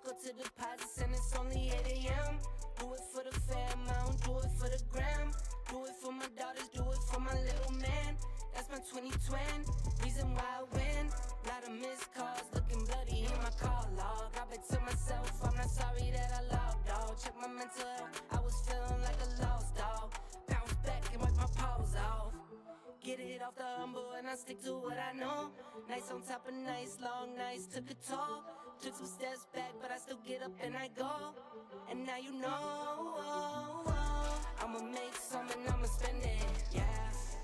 Walk up to deposits and it's only 8 a.m. Do it for the fam, I don't do it for the gram. Do it for my daughters, do it for my little man. That's my 2020, reason why I win. Lot of missed calls, looking bloody in my call log. I bet to myself, I'm not sorry that I logged, dog. Check my mental health, I was feeling like a lost dog. Bounce back and wipe my paws off. Get it off the humble and I stick to what I know. Nights on top of nights, long nights took a toll. Took some steps back, but I still get up and I go. And now you know, I'ma make some and I'ma spend it, yeah.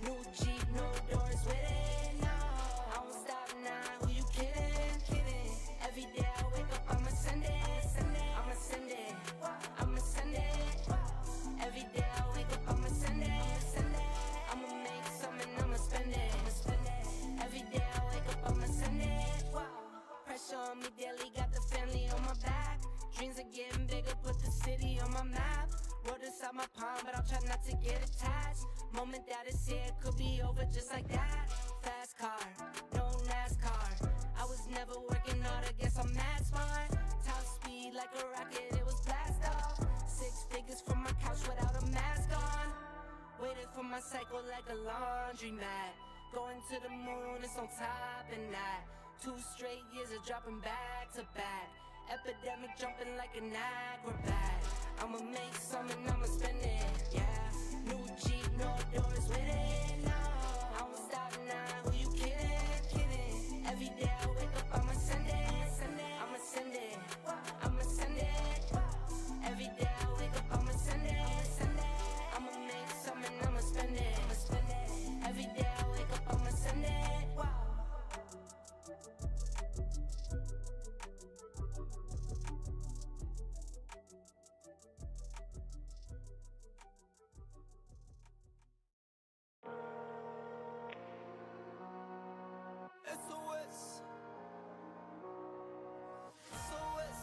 New Jeep, no doors with it, no. I won't stop now, who you kidding? Every day I wake up, I'ma send it, I'ma send it, I'ma send it. Every day I wake up, I'ma send it, I'ma make some and I'ma spend it, Every day I wake up, I'ma send it. Pressure on me daily, got the family on my back. Dreams are getting bigger, put the city on my map. Wrote inside my palm, but I'll try not to get attached. Moment that it's here, could be over just like that. Fast car, no NASCAR. I was never working hard, I guess I'm mad smart. Top speed like a rocket, it was blast off. 6 figures from my couch without a mask on. Waited for my cycle like a laundromat. Going to the moon, it's on top and that. 2 straight years of dropping back to back. Epidemic jumping like an acrobat. I'ma make some and I'ma spend it, yeah. New Jeep, no doors with it, no. I won't stop now, who you kidding? Every day I wake up, I'ma send it, I'ma send it, I'ma send it. Every day I wake up, I'ma send it, I'ma make some and I'ma spend it, Every day I wake up, I'ma send it. SOS. SOS.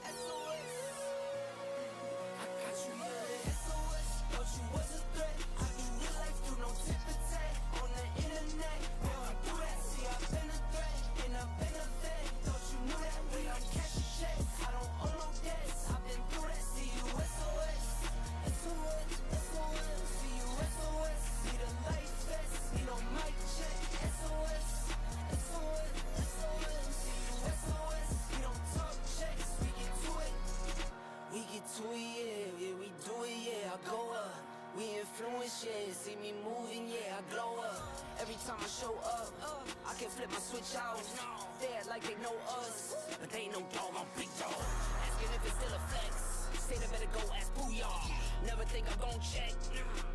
SOS. I got you, yeah. SOS. Thought you was a threat. I do real life, do no tip and tag on the internet. When I do that, see I've been a threat and I've been a vet. Thought you knew that when I'm cashing checks. I don't owe no debts. I've been through that. See you, SOS. SOS. SOS. See you, SOS. Need a life vest. Need no mic check. SOS. SOS. SOS. See you, SOS. We don't talk checks. We get to it. We get to it, yeah, we do it, yeah, I go up. We influence, yeah, see me moving, yeah, I glow up. Every time I show up, I can flip my switch out. They act like they know us, but they ain't no dog, I'm big dog. Asking if it's still a flex, say they better go ask Booyah. Never think I'm gon' check,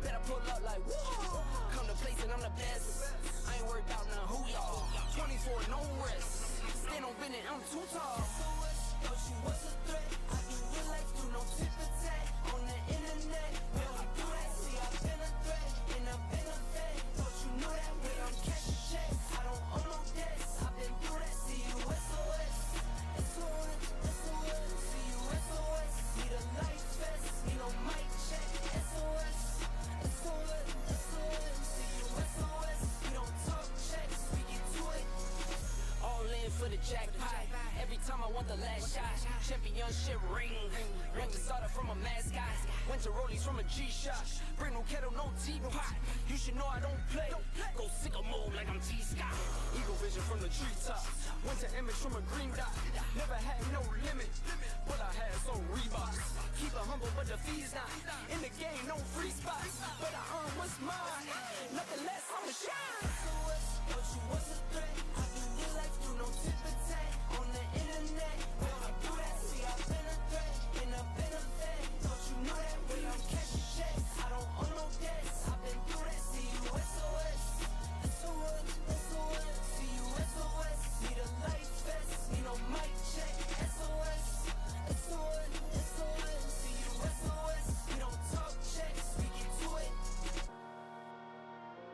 better pull up like whoa. Come to place and I'm the best, I ain't worried about none who y'all. 24, no rest, stand on business, I'm too tall. SOS, thought you was a threat, I do real life, do no tip and tag on the internet. When I do that, see I've been a threat and I've been a vet. Thought you knew that when I'm cashing checks. I don't owe no debts, I've been through that. See you, SOS. SOS. SOS. See you, SOS. Need a life vest, need no mic check. SOS. SOS. SOS. See you, SOS. We don't talk checks, we get to it. All in for the jackpot. Every time I want the last shot. Championship ring. Ring started from a mascot. Went to Rollies from a G-Shot. Brand new kettle, no teapot. You should know I don't play. Go sicko mode like I'm T-Scott. Eagle vision from the treetop. Went to image from a green dot. Never had no limit, but I had some Reeboks. Keep it humble, but the fee's not. In the game, no free spots. But I earn what's mine. Nothing less, I'ma shine. SOS, thought you was a threat. I do real life, do no tip and tag on the internet. When I do that, see I've been a threat and I've been a vet. Thought you knew that when I'm cashing checks. I don't owe no debts. I've been through that. See you, SOS. SOS. SOS. See you, SOS. Need a life vest. Need no mic check. SOS. SOS. SOS. See you, SOS. We don't talk checks. We get to it. All in for the jackpot. Every time I want the last shot. Championship ring. Ring started from a mascot. Went to Rollies from a G-Shot. Brand new kettle, no teapot. You should know I don't play. Go sicko mode like I'm T-Scott. Eagle vision from the treetop. Went to image from a green dot. Never had no limit, but I earn what's mine. Nothing less, I'ma shine. SOS, thought you was a threat. I do real life, do no tip and tag on the internet. When I do that, see I've been a threat and I've been a vet. Thought you knew that when I'm cashing checks. I don't owe no debts. I've been through that. See you, SOS. SOS. SOS. See you, SOS. Need a life vest. Need no mic check. SOS. SOS. SOS. See you, SOS. We don't talk checks. We get to it. Pressure on me daily, got the family on my back. Dreams are getting bigger, put the city on my map.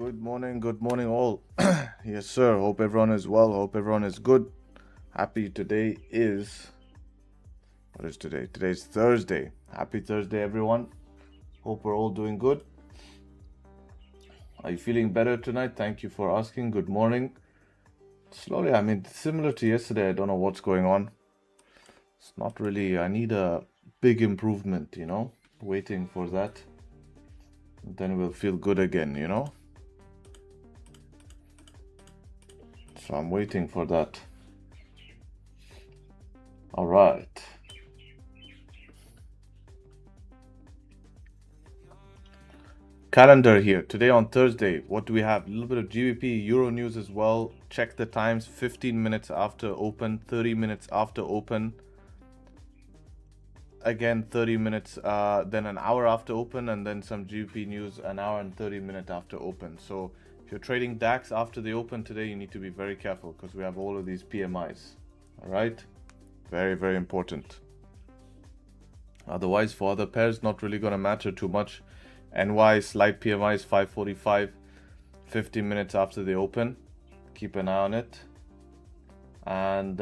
Good morning all. Yes, sir. Hope everyone is well. Hope everyone is good. Happy today is. What is today? Today's Thursday. Happy Thursday, everyone. Hope we're all doing good. Are you feeling better tonight? Thank you for asking. Good morning. Slowly, I mean, similar to yesterday, I don't know what's going on. It's not really. I need a big improvement, Waiting for that. Then we'll feel good again, So I'm waiting for that. All right. Calendar here. Today on Thursday, what do we have? A little bit of GBP, Euro news as well. Check the times, 15 minutes after open, 30 minutes after open. Again, 30 minutes, then an hour after open, and then some GBP news, an hour and 30 minutes after open. So if you're trading DAX after the open today, you need to be very careful because we have all of these PMIs. All right? Very, very important. Otherwise, for other pairs, not really going to matter too much. NY slight PMI is 545, 50 minutes after the open. Keep an eye on it. And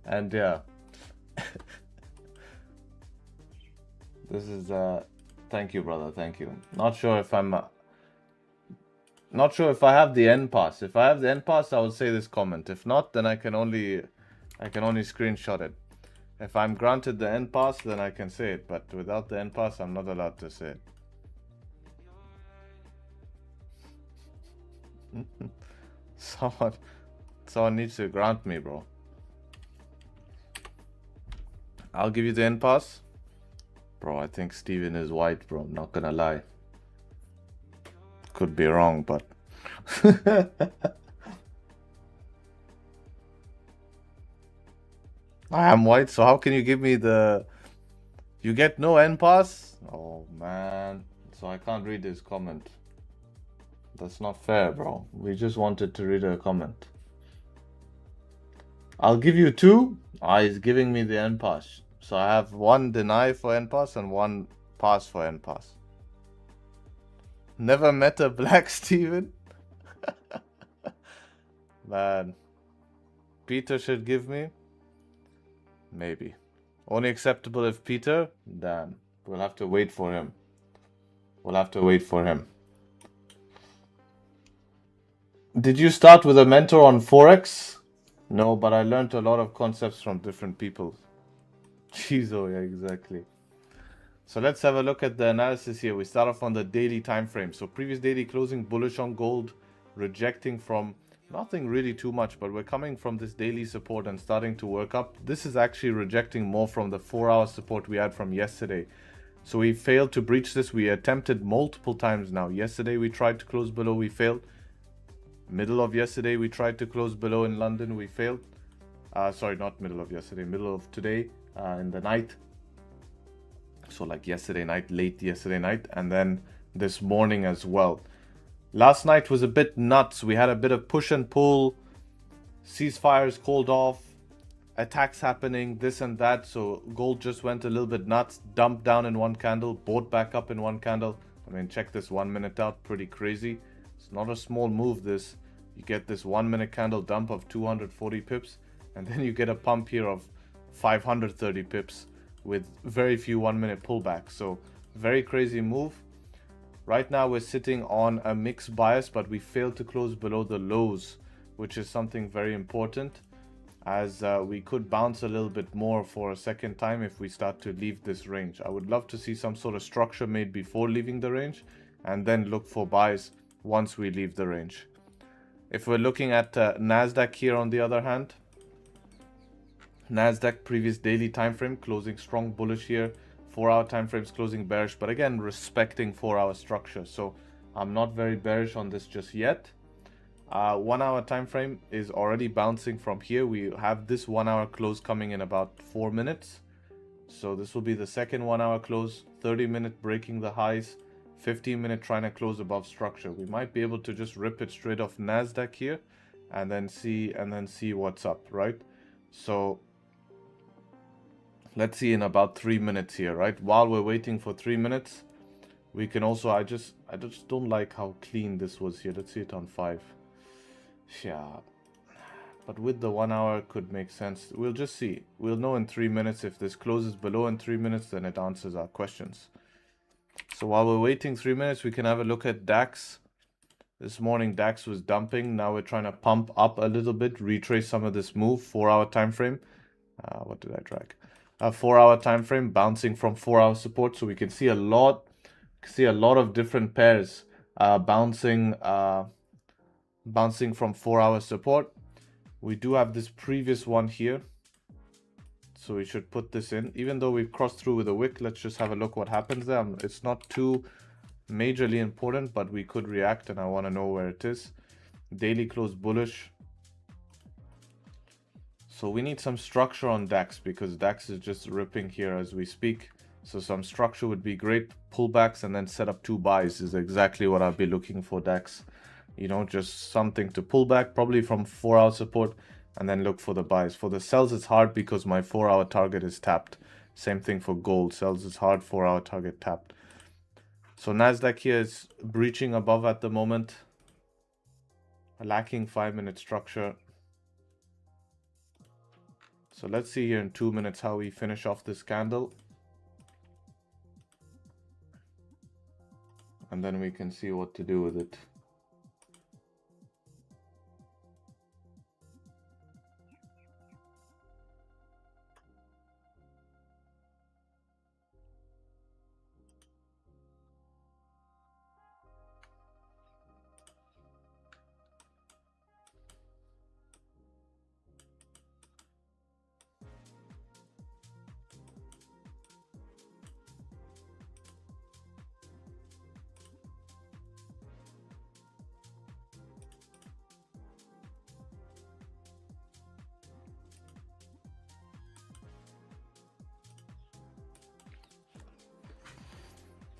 and yeah, this is thank you, brother. Thank you. Not sure if I have the end pass. If I have the end pass, I will say this comment. If not, then I can only screenshot it. If I'm granted the end pass, then I can say it. But without the end pass, I'm not allowed to say it. Someone needs to grant me, bro. I'll give you the end pass. Bro, I think Steven is white, bro. I'm not gonna lie. Could be wrong, but... I am white, so how can you give me the... You get no end pass? Oh, man. So I can't read his comment. That's not fair, bro. We just wanted to read a comment. I'll give you two. He's giving me the end pass. So I have one deny for end pass and one pass for end pass. Never met a black Steven? Man. Peter should give me? Maybe. Only acceptable if Peter? Damn. We'll have to wait for him. Did you start with a mentor on Forex? No, but I learned a lot of concepts from different people. Jeez, oh yeah, exactly. So let's have a look at the analysis here. We start off on the daily time frame. So previous daily closing bullish on gold, rejecting from nothing really too much, but we're coming from this daily support and starting to work up. This is actually rejecting more from the 4-hour support we had from yesterday. So we failed to breach this. We attempted multiple times now. Yesterday we tried to close below, we failed. Middle of yesterday we tried to close below in London, we failed. Sorry, not middle of yesterday, middle of today in the night. So like yesterday night, late yesterday night, and then this morning as well. Last night was a bit nuts. We had a bit of push and pull, ceasefires called off, attacks happening, this and that. So gold just went a little bit nuts, dumped down in one candle, bought back up in one candle. I mean, check this 1 minute out, pretty crazy. It's not a small move this. You get this 1 minute candle dump of 240 pips, and then you get a pump here of 530 pips with very few 1 minute pullbacks. So very crazy move. Right now we're sitting on a mixed bias, but we failed to close below the lows, which is something very important, as we could bounce a little bit more for a second time if we start to leave this range. I would love to see some sort of structure made before leaving the range, and then look for buys once we leave the range. If we're looking at NASDAQ here on the other hand, NASDAQ previous daily time frame closing strong bullish here, 4-hour time frames closing bearish, but again respecting 4-hour structure, so I'm not very bearish on this just yet. 1-hour time frame is already bouncing from here. We have this 1-hour close coming in about 4 minutes, so this will be the second 1-hour close. 30-minute breaking the highs, 15-minute trying to close above structure. We might be able to just rip it straight off NASDAQ here and then see what's up, right? So let's see in about 3 minutes here, right? While we're waiting for 3 minutes, We can also, I just don't like how clean this was here. Let's see it on 5. Yeah, but with the 1 hour could make sense. We'll just see. We'll know in 3 minutes. If this closes below in 3 minutes, then it answers our questions. So while we're waiting 3 minutes, we can have a look at DAX. This morning DAX was dumping. Now we're trying to pump up a little bit, retrace some of this move. 4 hour time frame. What did I drag? 4 hour time frame, bouncing from 4 hour support. So we can see a lot of different pairs bouncing from 4 hour support. We do have this previous one here, so we should put this in. Even though we've crossed through with a wick, let's just have a look what happens there. It's not too majorly important, but we could react, and I want to know where it is. Daily close bullish. So we need some structure on DAX, because DAX is just ripping here as we speak. So some structure would be great. Pullbacks and then set up 2 buys is exactly what I'll be looking for DAX. You know, just something to pull back, probably from 4 hour support, and then look for the buys. For the sells, it's hard because my 4 hour target is tapped. Same thing for gold. Sells is hard, 4 hour target tapped. So NASDAQ here is breaching above at the moment. Lacking 5-minute structure. So let's see here in 2 minutes how we finish off this candle. And then we can see what to do with it.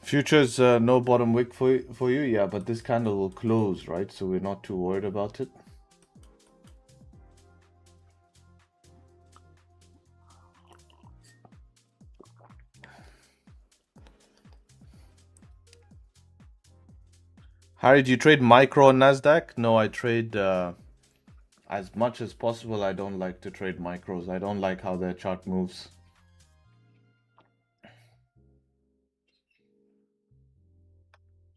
Futures, no bottom wick for you. Yeah, but this candle will close, right? So we're not too worried about it. Harry, do you trade micro on NASDAQ? No, I trade as much as possible. I don't like to trade micros. I don't like how their chart moves.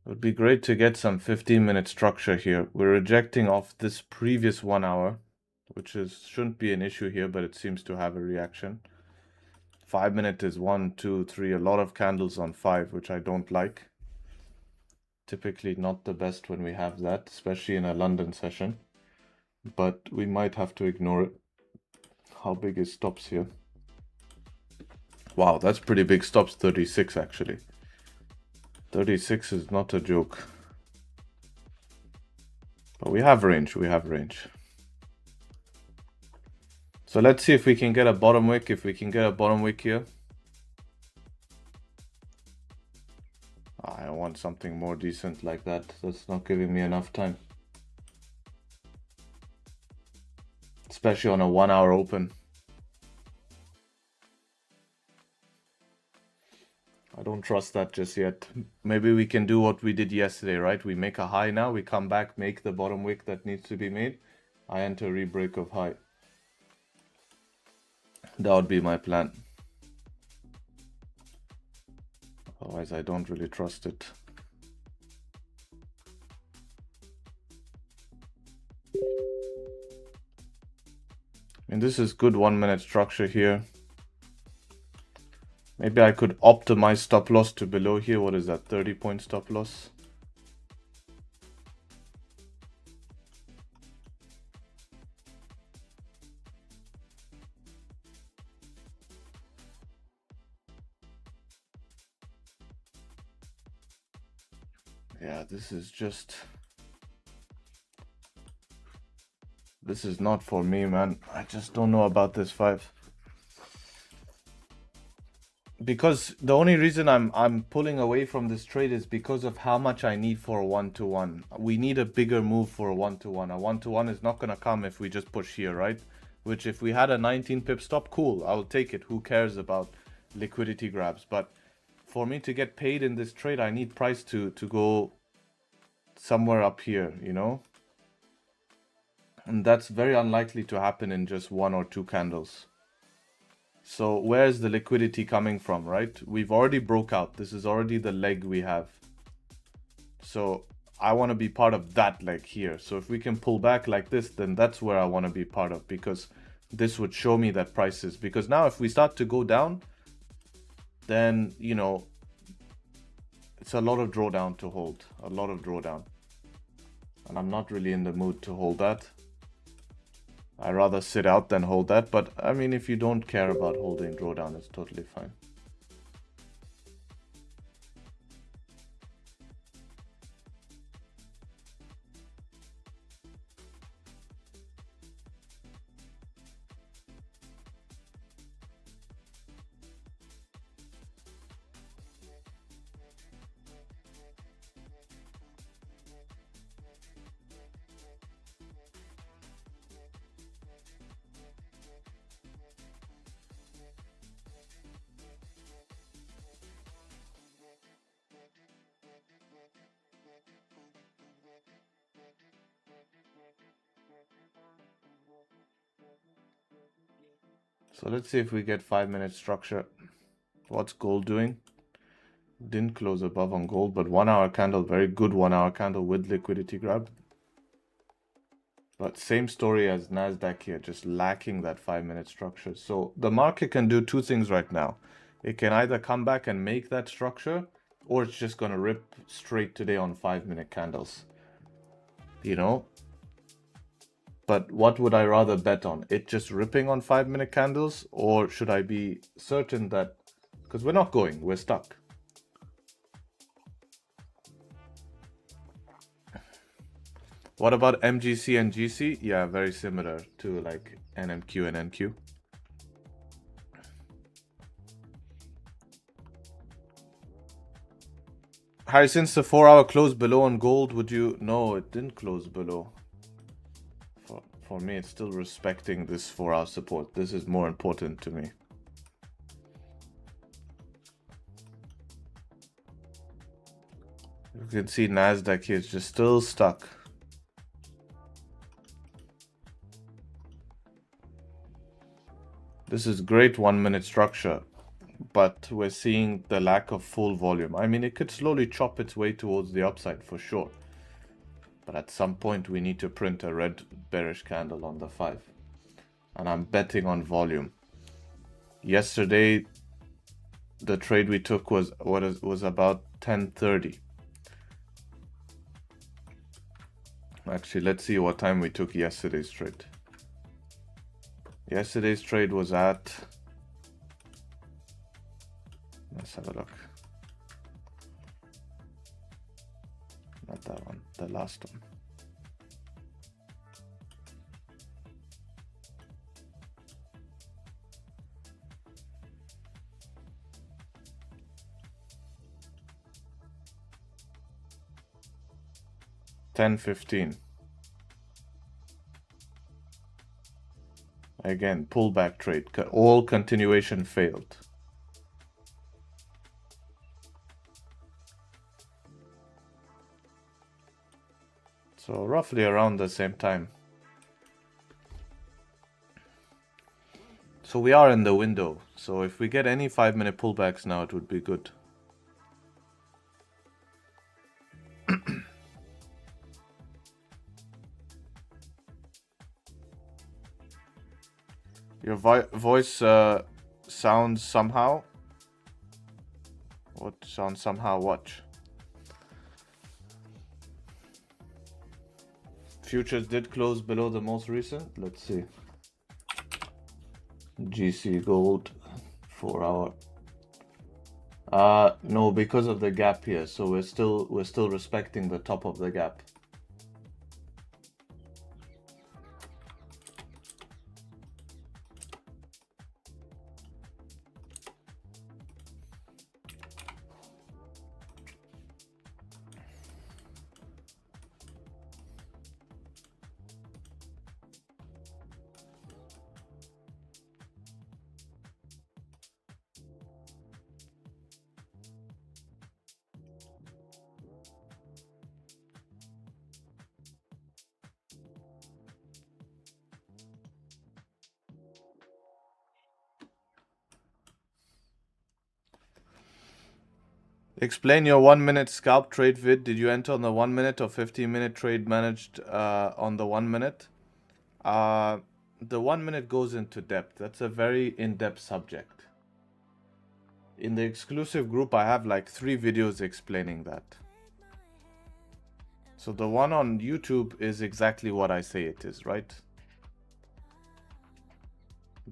It would be great to get some 15-minute structure here. We're rejecting off this previous 1 hour, which shouldn't be an issue here, but it seems to have a reaction. 5-minute is 1, 2, 3, a lot of candles on 5, which I don't like. Typically not the best when we have that, especially in a London session. But we might have to ignore it. How big is stops here? Wow, that's pretty big stops, 36 actually. 36 is not a joke. But we have range, So let's see if we can get a bottom wick. If we can get a bottom wick here. I want something more decent like that. That's not giving me enough time. Especially on a 1 hour open. I don't trust that just yet. Maybe we can do what we did yesterday, right? We make a high now, we come back, make the bottom wick that needs to be made. I enter rebreak of high. That would be my plan. Otherwise, I don't really trust it. And this is good 1 minute structure here. Maybe I could optimize stop loss to below here. What is that? 30-point stop loss. Yeah, this is not for me, man. I just don't know about this 5. Because the only reason I'm pulling away from this trade is because of how much I need for a 1-to-1. We need a bigger move for a 1-to-1. A 1-to-1 is not going to come if we just push here, right? Which if we had a 19 pip stop, cool, I'll take it. Who cares about liquidity grabs? But for me to get paid in this trade, I need price to go somewhere up here, you know? And that's very unlikely to happen in just 1 or 2 candles. So where's the liquidity coming from, right? We've already broke out. This is already the leg we have. So I want to be part of that leg here. So if we can pull back like this, then that's where I want to be part of, because this would show me that prices. Because now if we start to go down, then, you know, it's a lot of drawdown to hold. A lot of drawdown. And I'm not really in the mood to hold that. I'd rather sit out than hold that. But I mean, if you don't care about holding drawdown, it's totally fine. So let's see if we get 5-minute structure. What's gold doing? Didn't close above on gold, but 1 hour candle, very good 1 hour candle with liquidity grab. But same story as NASDAQ here, just lacking that 5-minute structure. So the market can do 2 things right now. It can either come back and make that structure, or it's just going to rip straight today on 5-minute candles. You know? But what would I rather bet on? It just ripping on 5-minute candles? Or should I be certain that... Because we're not going, we're stuck. What about MGC and GC? Yeah, very similar to like NMQ and NQ. Harry, since the 4-hour closed below on gold, would you... No, it didn't close below. For me, it's still respecting this 4-hour support. This is more important to me. You can see NASDAQ here is just still stuck. This is great 1-minute structure, but we're seeing the lack of full volume. I mean, it could slowly chop its way towards the upside for sure. But at some point, we need to print a red bearish candle on the 5. And I'm betting on volume. Yesterday, the trade we took was about 10:30. Actually, let's see what time we took yesterday's trade. Yesterday's trade was at... Let's have a look. Not that one, the last one. $10.15. Again, pullback trade. All continuation failed. So roughly around the same time. So we are in the window. So if we get any 5-minute pullbacks now, it would be good. Your voice sounds somehow. What sounds somehow? Watch. Futures did close below the most recent. Let's see. GC gold 4-hour. No, because of the gap here. So we're still respecting the top of the gap. Explain your 1 minute scalp trade vid. Did you enter on the 1 minute or 15-minute trade managed on the 1 minute? The 1 minute goes into depth. That's a very in-depth subject. In the exclusive group, I have like 3 videos explaining that. So the one on YouTube is exactly what I say it is, right?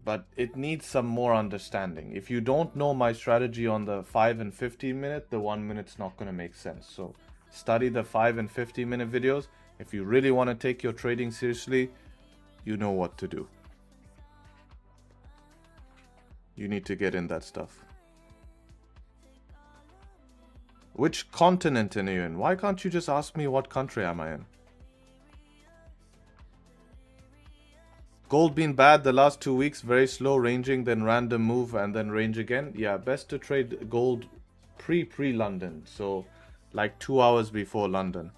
But it needs some more understanding. If you don't know my strategy on the 5 and 15 minute, the 1 minute's not going to make sense. So study the 5 and 15 minute videos. If you really want to take your trading seriously, you know what to do. You need to get in that stuff. Which continent are you in? Why can't you just ask me what country am I in? Gold been bad the last 2 weeks, very slow ranging, then random move and then range again. Yeah, best to trade gold pre-London. So like 2 hours before London.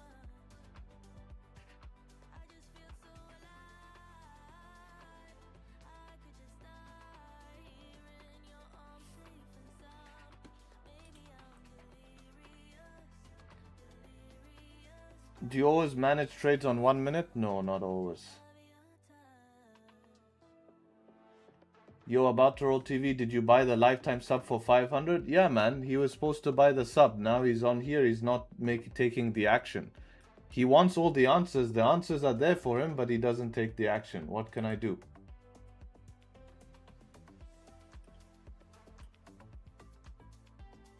Do you always manage trades on 1 minute? No, not always. Yo, about to roll TV, did you buy the lifetime sub for 500? Yeah, man, he was supposed to buy the sub. Now he's on here, he's not taking the action. He wants all the answers are there for him, but he doesn't take the action. What can I do?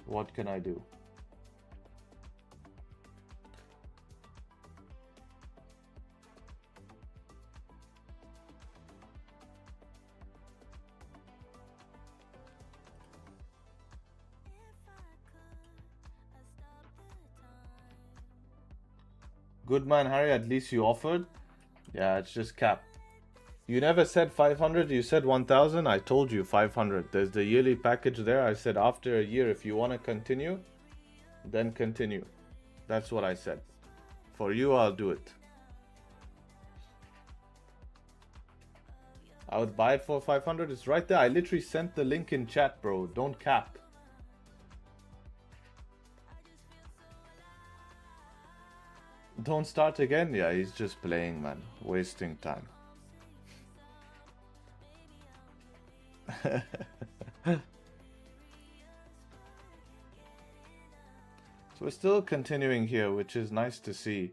What can I do? Good man, Harry, at least you offered. Yeah, it's just cap. You never said 500, you said 1000. I told you 500. There's the yearly package there. I said after a year, if you want to continue, then continue. That's what I said. For you, I'll do it. I would buy it for 500. It's right there. I literally sent the link in chat, bro. Don't cap. Don't start again? Yeah, he's just playing, man. Wasting time. So we're still continuing here, which is nice to see.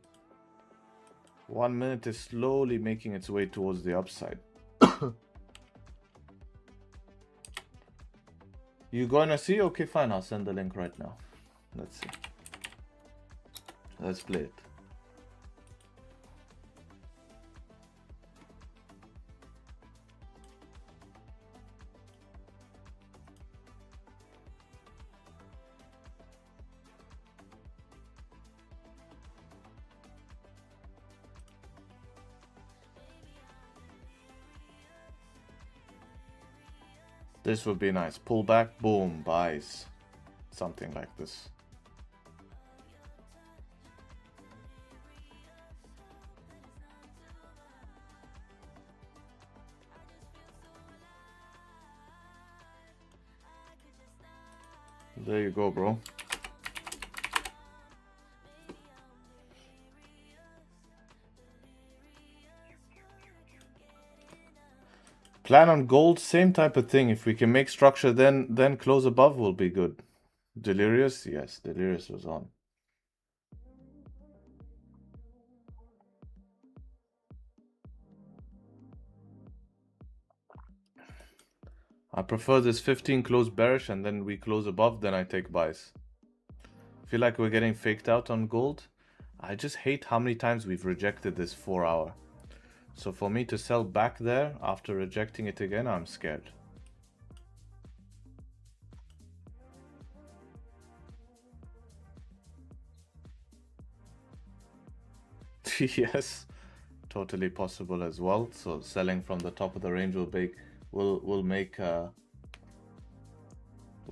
1 minute is slowly making its way towards the upside. You gonna see? Okay, fine. I'll send the link right now. Let's see. Let's play it. This would be nice. Pull back, boom, buys. Something like this. There you go, bro. Plan on gold, same type of thing. If we can make structure, then close above will be good. Delirious, yes, Delirious was on. I prefer this 15 close bearish and then we close above, then I take buys. Feel like we're getting faked out on gold. I just hate how many times we've rejected this 4 hour. So for me to sell back there after rejecting it again, I'm scared. Yes, totally possible as well. So selling from the top of the range will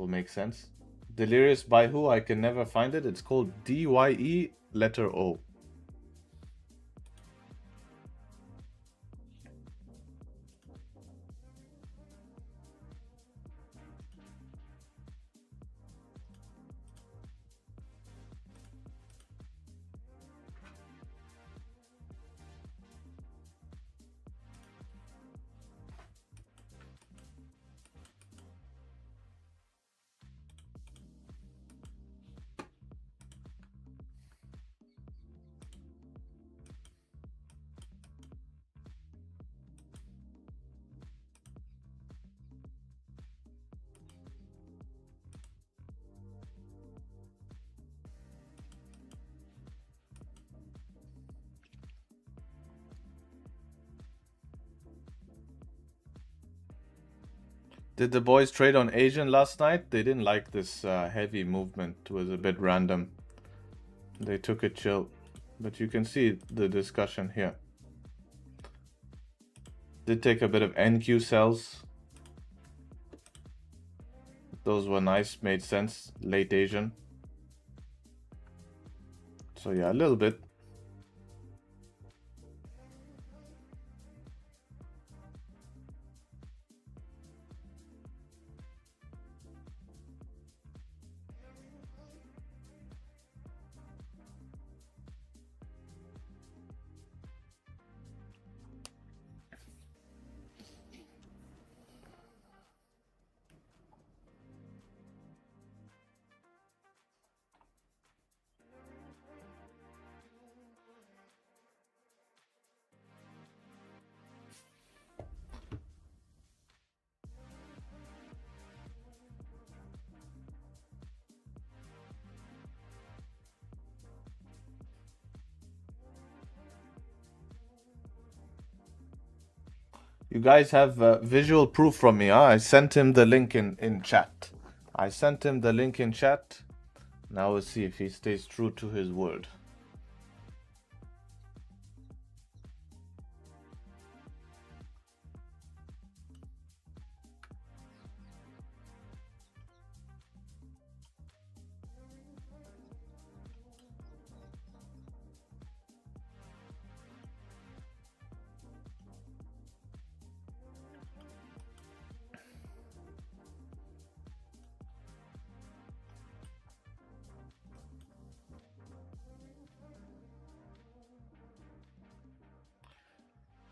make sense. Delirious by who? I can never find it. It's called DYE letter O. Did the boys trade on Asian last night? They didn't like this heavy movement. It was a bit random. They took it chill. But you can see the discussion here. Did take a bit of NQ sells. Those were nice, made sense. Late Asian. So yeah, a little bit. You guys have visual proof from me, huh? I sent him the link in chat. I sent him the link in chat. Now we'll see if he stays true to his word.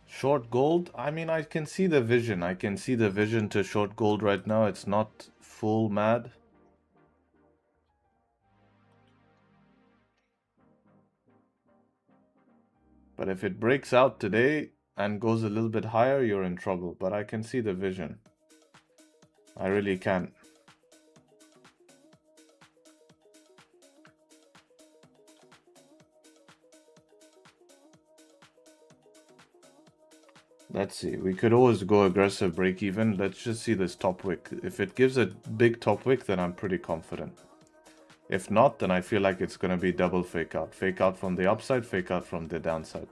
Short gold? I mean, I can see the vision. I can see the vision to short gold right now. It's not full mad. But if it breaks out today and goes a little bit higher, you're in trouble. But I can see the vision. I really can. Let's see. We could always go aggressive break even. Let's just see this top wick. If it gives a big top wick, then I'm pretty confident. If not, then I feel like it's going to be double fake out. Fake out from the upside, fake out from the downside.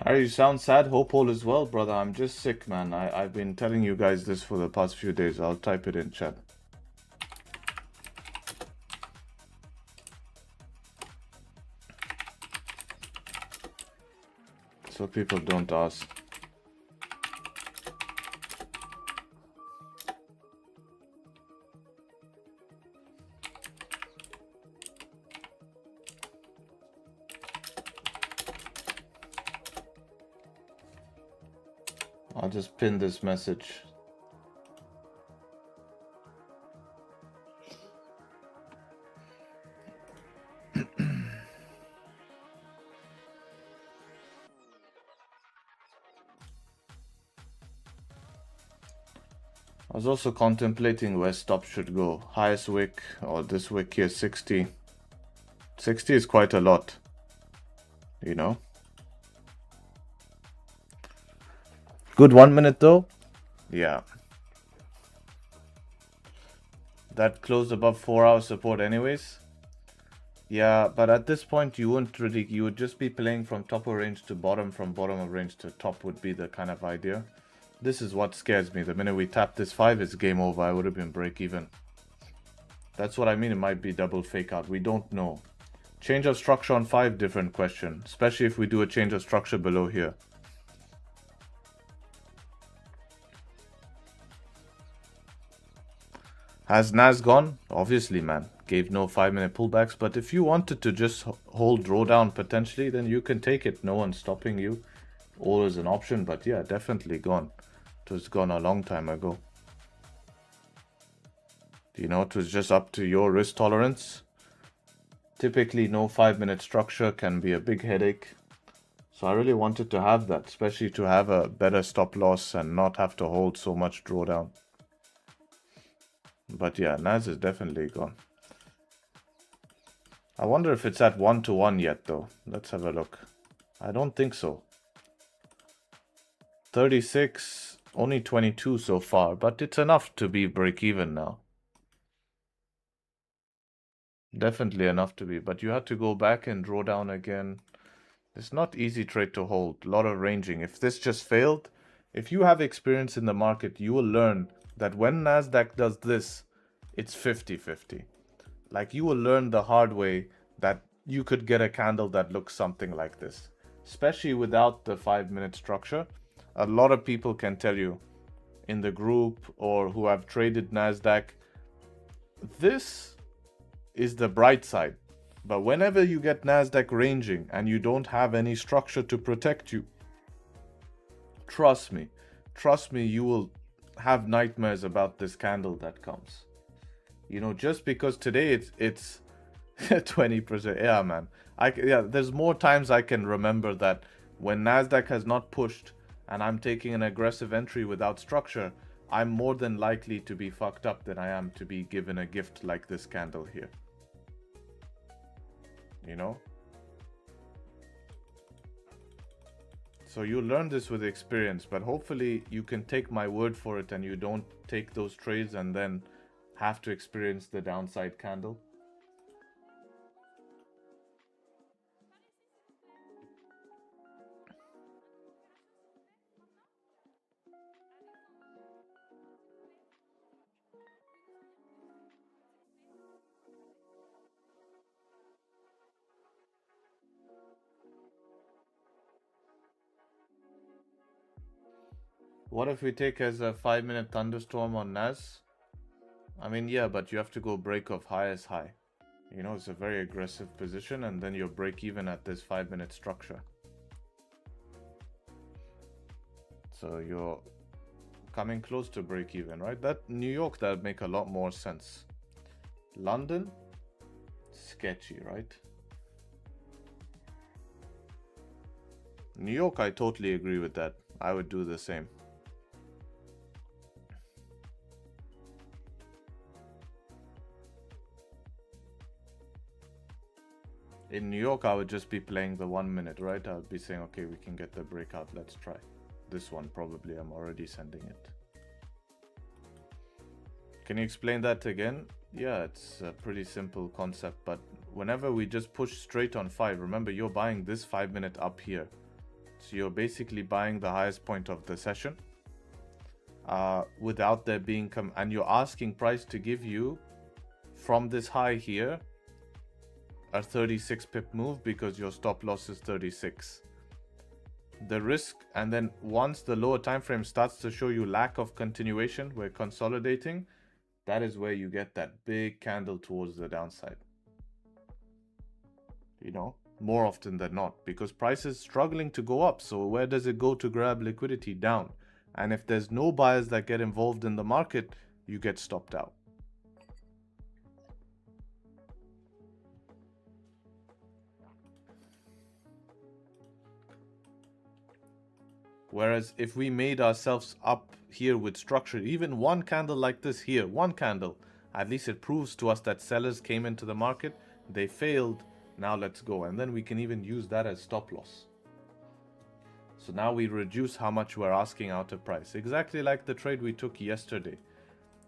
Harry, you sound sad. Hope all is well, brother. I'm just sick, man. I've been telling you guys this for the past few days. I'll type it in chat. So people don't ask. I'll just pin this message. I was also contemplating where stop should go. Highest wick or this wick here, 60. 60 is quite a lot, you know. Good 1 minute though. Yeah. That closed above 4-hour support anyways. Yeah, but at this point you wouldn't really, you would just be playing from top of range to bottom, from bottom of range to top would be the kind of idea. This is what scares me. The minute we tap this 5, it's game over. I would have been break even. That's what I mean. It might be double fake out. We don't know. Change of structure on 5, different question. Especially if we do a change of structure below here. Has Nas gone? Obviously, man. Gave no 5-minute pullbacks. But if you wanted to just hold drawdown potentially, then you can take it. No one's stopping you. Always an option. But yeah, definitely gone. It was gone a long time ago. You know, it was just up to your risk tolerance. Typically, no 5-minute structure can be a big headache. So I really wanted to have that, especially to have a better stop loss and not have to hold so much drawdown. But yeah, Nas is definitely gone. I wonder if it's at 1-to-1 yet though. Let's have a look. I don't think so. 36, only 22 so far, but it's enough to be break even now. Definitely enough to be, but you have to go back and draw down again. It's not easy trade to hold. A lot of ranging. If this just failed, if you have experience in the market, you will learn that when NASDAQ does this, it's 50-50. Like you will learn the hard way that you could get a candle that looks something like this. Especially without the 5-minute structure. A lot of people can tell you in the group or who have traded NASDAQ, this is the bright side. But whenever you get NASDAQ ranging and you don't have any structure to protect you, trust me, you will have nightmares about this candle that comes. You know, just because today it's 20%. Yeah, man. There's more times I can remember that when NASDAQ has not pushed and I'm taking an aggressive entry without structure, I'm more than likely to be fucked up than I am to be given a gift like this candle here. You know? So you learn this with experience, but hopefully you can take my word for it and you don't take those trades and then have to experience the downside candle. What if we take as a 5-minute thunderstorm on NAS? I mean, yeah, but you have to go break off highest high. You know, it's a very aggressive position and then you'll break even at this 5-minute structure. So you're coming close to break even, right? That New York, that would make a lot more sense. London, sketchy, right? New York, I totally agree with that. I would do the same. In New York, I would just be playing the 1 minute, right? I would be saying, okay, we can get the breakout. Let's try. This one, probably. I'm already sending it. Can you explain that again? Yeah, it's a pretty simple concept. But whenever we just push straight on 5, remember, you're buying this 5-minute up here. So you're basically buying the highest point of the session. Without there being... and you're asking price to give you, from this high here, a 36 pip move because your stop loss is 36. The risk, and then once the lower time frame starts to show you lack of continuation, we're consolidating, that is where you get that big candle towards the downside. You know, more often than not, because price is struggling to go up. So where does it go to grab liquidity? Down. And if there's no buyers that get involved in the market, you get stopped out. Whereas if we made ourselves up here with structure, even one candle like this here, one candle, at least it proves to us that sellers came into the market, they failed, now let's go. And then we can even use that as stop loss. So now we reduce how much we're asking out of price. Exactly like the trade we took yesterday.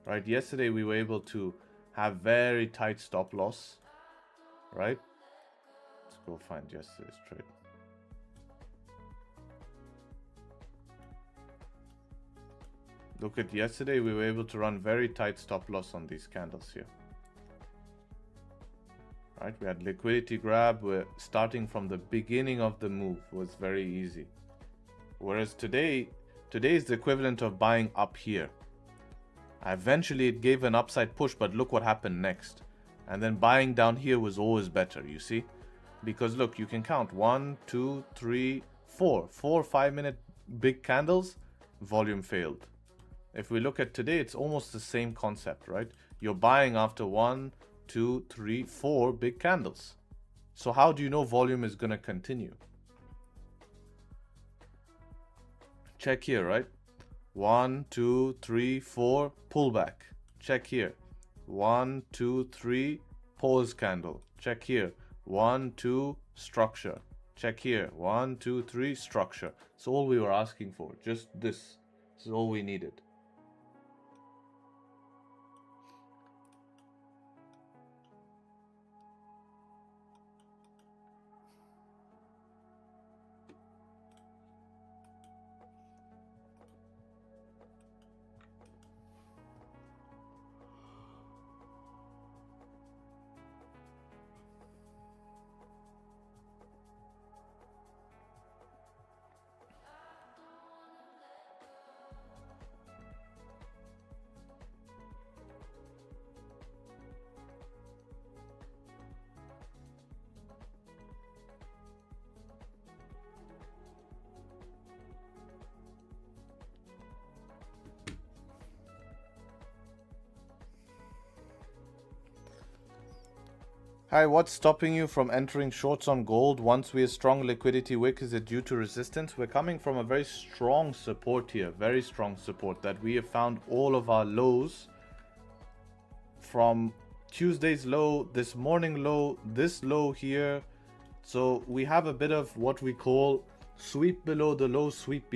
Right, yesterday we were able to have very tight stop loss. Right? Let's go find yesterday's trade. Look at yesterday, we were able to run very tight stop loss on these candles here. right? We had liquidity grab. We're starting from the beginning of the move was very easy. Whereas today is the equivalent of buying up here. Eventually it gave an upside push, but look what happened next. And then buying down here was always better, you see? Because look, you can count 1, 2, 3, 4. 4 5-minute big candles, volume failed. If we look at today, it's almost the same concept, right? You're buying after 1, 2, 3, 4 big candles. So how do you know volume is going to continue? Check here, right? 1, 2, 3, 4, pullback. Check here. 1, 2, 3, pause candle. Check here. 1, 2, structure. Check here. 1, 2, 3, structure. That's all we were asking for. Just this. This is all we needed. Hi, what's stopping you from entering shorts on gold once we have strong liquidity wick? Is it due to resistance? We're coming from a very strong support here, very strong support that we have found all of our lows from Tuesday's low, this morning low, this low here. So we have a bit of what we call sweep below the low, sweep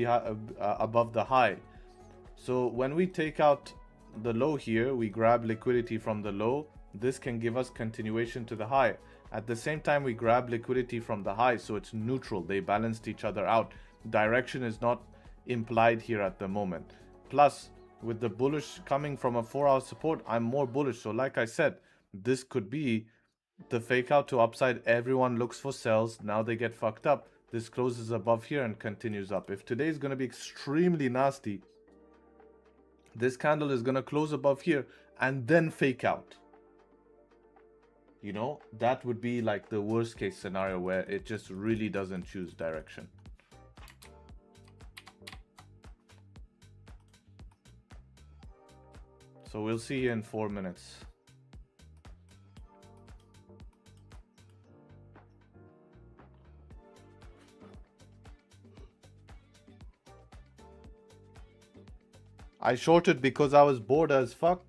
above the high. So when we take out the low here, we grab liquidity from the low. This can give us continuation to the high. At the same time, we grab liquidity from the high, so it's neutral. They balanced each other out. Direction is not implied here at the moment. Plus, with the bullish coming from a 4-hour support, I'm more bullish. So like I said, this could be the fake out to upside. Everyone looks for sells. Now they get fucked up. This closes above here and continues up. If today is going to be extremely nasty, this candle is going to close above here and then fake out. You know, that would be like the worst case scenario where it just really doesn't choose direction. So we'll see you in 4 minutes. I shorted because I was bored as fuck.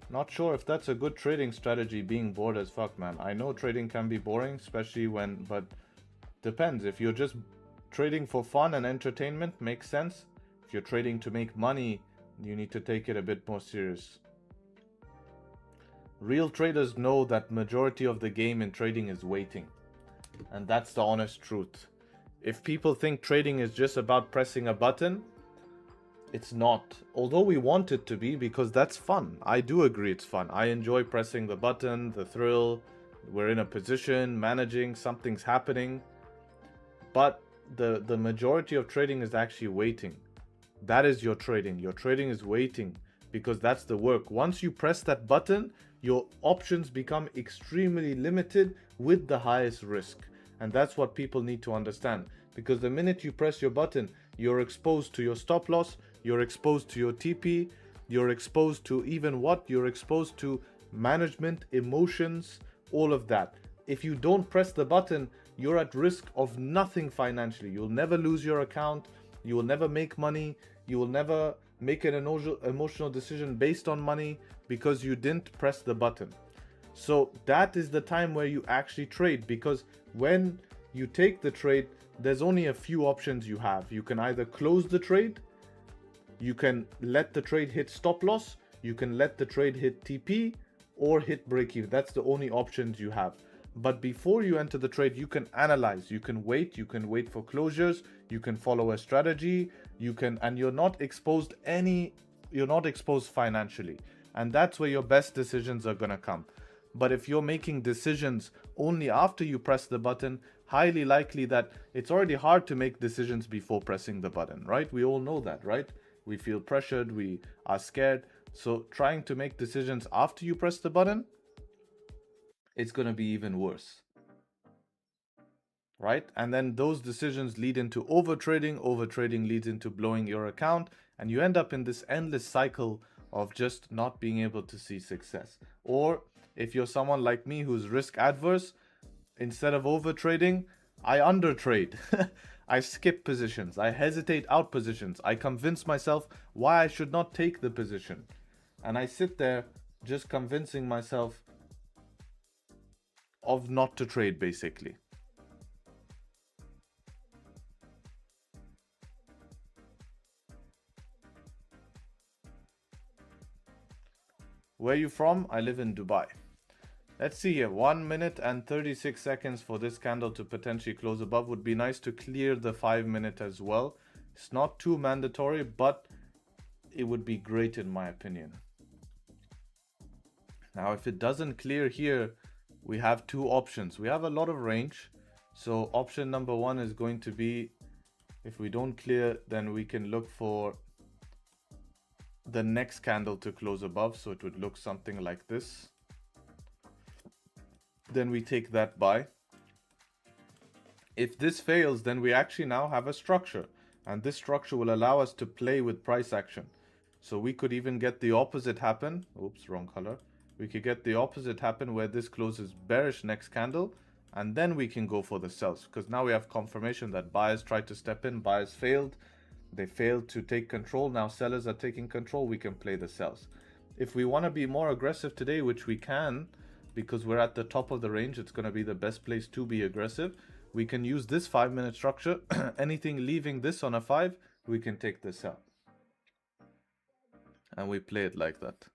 Not sure if that's a good trading strategy, being bored as fuck, man. I know trading can be boring, especially but depends. If you're just trading for fun and entertainment, makes sense. If you're trading to make money, you need to take it a bit more serious. Real traders know that majority of the game in trading is waiting. And that's the honest truth. If people think trading is just about pressing a button, it's not. Although we want it to be, because that's fun. I do agree it's fun. I enjoy pressing the button, the thrill. We're in a position, managing, something's happening. But the majority of trading is actually waiting. That is your trading. Your trading is waiting because that's the work. Once you press that button, your options become extremely limited with the highest risk. And that's what people need to understand. Because the minute you press your button, you're exposed to your stop loss, you're exposed to your TP, you're exposed to even what? You're exposed to management, emotions, all of that. If you don't press the button, you're at risk of nothing financially. You'll never lose your account, you will never make money, you will never make an emotional decision based on money because you didn't press the button. So that is the time where you actually trade, because when you take the trade, there's only a few options you have. You can either close the trade, you can let the trade hit stop loss, you can let the trade hit TP, or hit break even. That's the only options you have. But before you enter the trade, you can analyze, you can wait for closures, you can follow a strategy, and you're not exposed financially. And that's where your best decisions are gonna come. But if you're making decisions only after you press the button, highly likely that it's already hard to make decisions before pressing the button, right? We all know that, right? We feel pressured, we are scared. So trying to make decisions after you press the button, it's going to be even worse, right? And then those decisions lead into overtrading. Overtrading leads into blowing your account, and you end up in this endless cycle of just not being able to see success. Or if you're someone like me who's risk adverse, instead of overtrading, I undertrade. I skip positions. I hesitate out positions. I convince myself why I should not take the position. And I sit there just convincing myself of not to trade, basically. Where are you from? I live in Dubai. Let's see here. 1 minute and 36 seconds for this candle to potentially close above. Would be nice to clear the 5 minute as well. It's not too mandatory, but it would be great in my opinion. Now, if it doesn't clear here, we have two options. We have a lot of range. So option number one is going to be, if we don't clear, then we can look for the next candle to close above. So it would look something like this. Then we take that buy. If this fails, then we actually now have a structure, and this structure will allow us to play with price action. So we could even get the opposite happen. Oops, wrong color. We could get the opposite happen where this closes bearish next candle, and then we can go for the sells, because now we have confirmation that buyers tried to step in, buyers failed. They failed to take control. Now sellers are taking control. We can play the sells. If we want to be more aggressive today, which we can, because we're at the top of the range, it's going to be the best place to be aggressive. We can use this 5 minute structure. Anything leaving this on a 5, we can take this out. And we play it like that.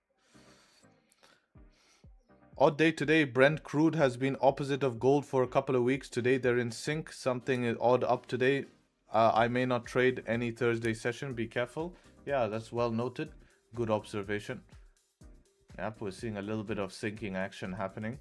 Odd day today. Brent crude has been opposite of gold for a couple of weeks. Today they're in sync. Something is odd up today. I may not trade any Thursday session. Be careful. Yeah, that's well noted. Good observation. Yep, we're seeing a little bit of sinking action happening.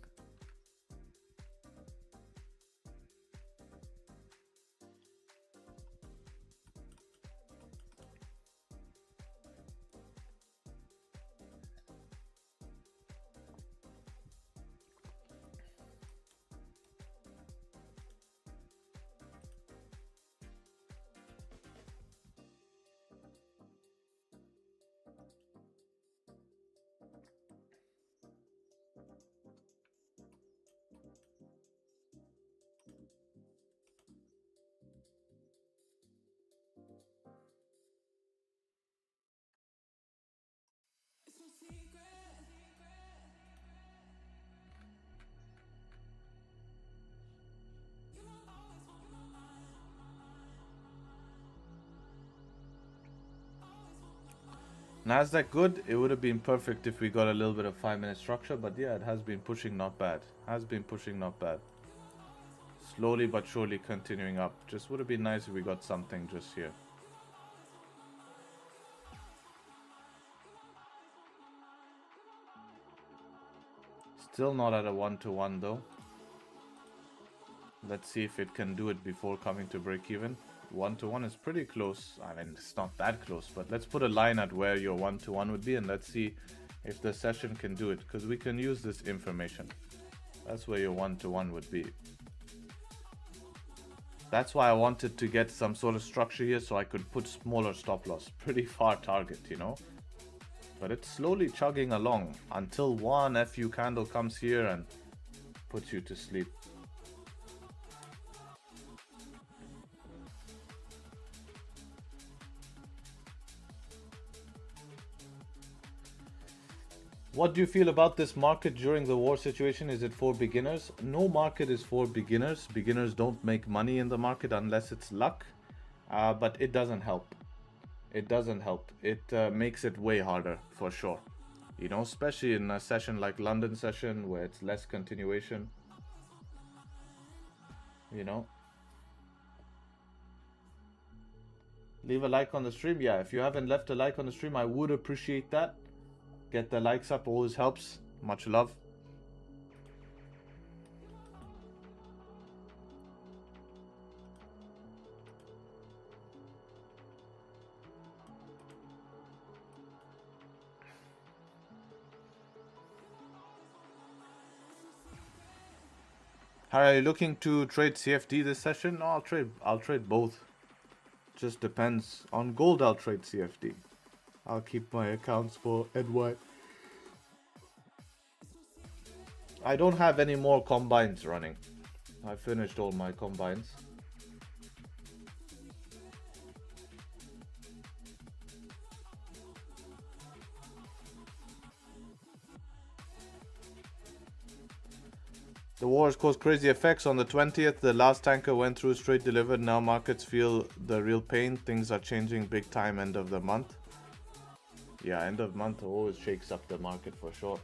NASDAQ good. It would have been perfect if we got a little bit of 5 minute structure, but yeah, it has been pushing not bad. Has been pushing not bad. Slowly but surely continuing up. Just would have been nice if we got something just here. Still not at a 1-to-1 though. Let's see if it can do it before coming to break even. 1-to-1 is pretty close. I mean, it's not that close, but let's put a line at where your 1-to-1 would be, and let's see if the session can do it, because we can use this information. That's where your 1-to-1 would be. That's why I wanted to get some sort of structure here, so I could put smaller stop loss. Pretty far target, you know. But it's slowly chugging along until one FU candle comes here and puts you to sleep. What do you feel about this market during the war situation? Is it for beginners? No market is for beginners. Beginners don't make money in the market unless it's luck. But it doesn't help. It doesn't help. It makes it way harder for sure. You know, especially in a session like London session where it's less continuation. You know. Leave a like on the stream. Yeah, if you haven't left a like on the stream, I would appreciate that. Get the likes up, always helps. Much love. Are you looking to trade CFD this session? No, I'll trade both. Just depends. On gold I'll trade CFD. I'll keep my accounts for NY. I don't have any more combines running. I finished all my combines. The war has caused crazy effects. On the 20th, the last tanker went through straight delivered. Now markets feel the real pain. Things are changing big time end of the month. Yeah, end of month always shakes up the market for sure.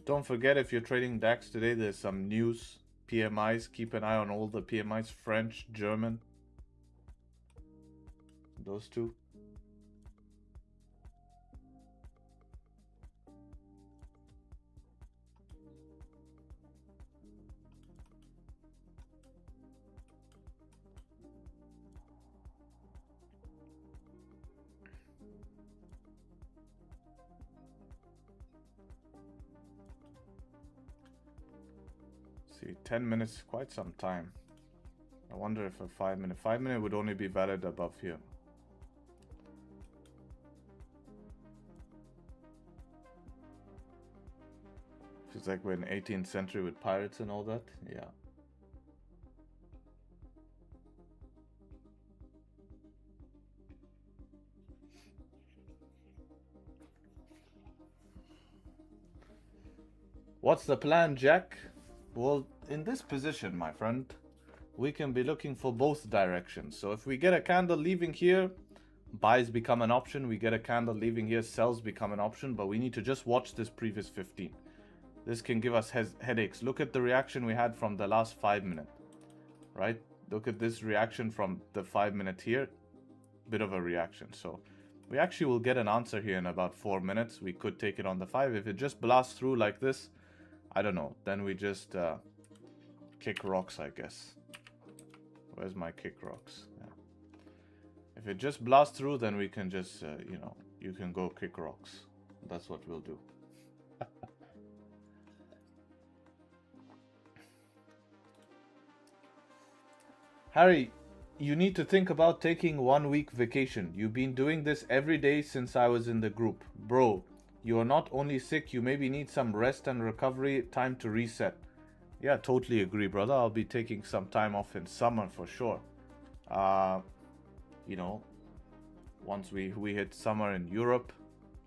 Don't forget, if you're trading DAX today, there's some news. PMIs, keep an eye on all the PMIs, French, German. Those two. See, 10 minutes, quite some time. I wonder if a 5 minute would only be valid above here. Feels like we're in 18th century with pirates and all that. Yeah. What's the plan, Jack? Well, in this position, my friend, we can be looking for both directions. So if we get a candle leaving here, buys become an option. We get a candle leaving here, sells become an option. But we need to just watch this previous 15. This can give us headaches. Look at the reaction we had from the last 5 minute, right? Look at this reaction from the 5 minute here. Bit of a reaction. So we actually will get an answer here in about 4 minutes. We could take it on the 5. If it just blasts through like this, I don't know. Then we just kick rocks, I guess. Where's my kick rocks? Yeah. If it just blasts through, then we can just, you know, you can go kick rocks. That's what we'll do. Harry, you need to think about taking 1 week vacation. You've been doing this every day since I was in the group. Bro, you are not only sick, you maybe need some rest and recovery time to reset. Yeah, totally agree, brother. I'll be taking some time off in summer for sure. You know, once we hit summer in Europe,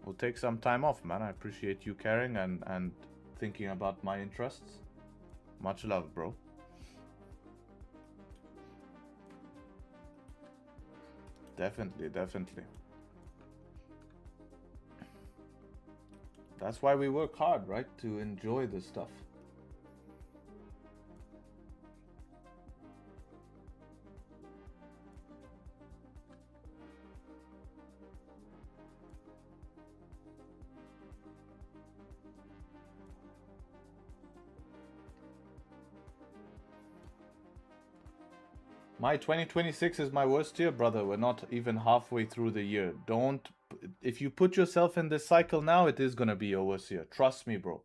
we'll take some time off, man. I appreciate you caring and thinking about my interests. Much love, bro. Definitely, definitely. That's why we work hard, right? To enjoy this stuff. My 2026 is my worst year, brother. We're not even halfway through the year. If you put yourself in this cycle now, it is gonna be your worst year. Trust me, bro.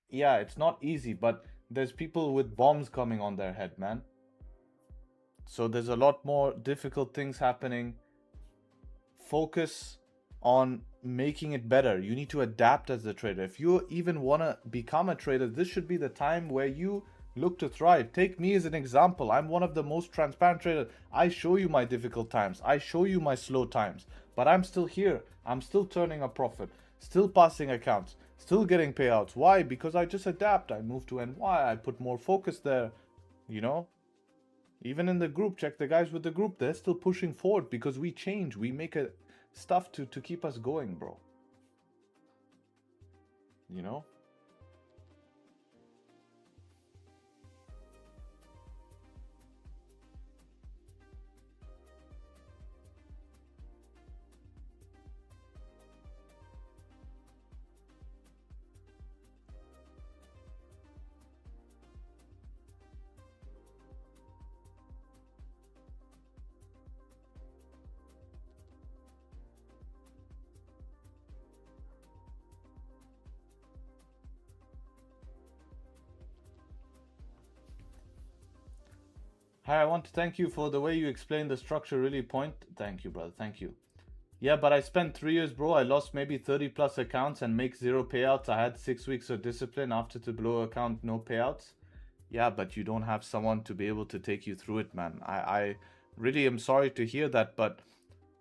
Yeah, it's not easy, but there's people with bombs coming on their head, man. So there's a lot more difficult things happening. Focus on making it better. You need to adapt as a trader. If you even want to become a trader, this should be the time where you look to thrive. Take me as an example. I'm one of the most transparent traders. I show you my difficult times. I show you my slow times. But I'm still here. I'm still turning a profit. Still passing accounts. Still getting payouts. Why? Because I just adapt. I move to NY. I put more focus there. You know? Even in the group, check the guys with the group. They're still pushing forward because we change. We make stuff to keep us going, bro. you know. Hi, I want to thank you for the way you explained the structure. Really point. Thank you, brother. Thank you. Yeah, but I spent 3 years, bro. I lost maybe 30 plus accounts and make 0 payouts. I had 6 weeks of discipline after to blow account, no payouts. Yeah, but you don't have someone to be able to take you through it, man. I really am sorry to hear that, but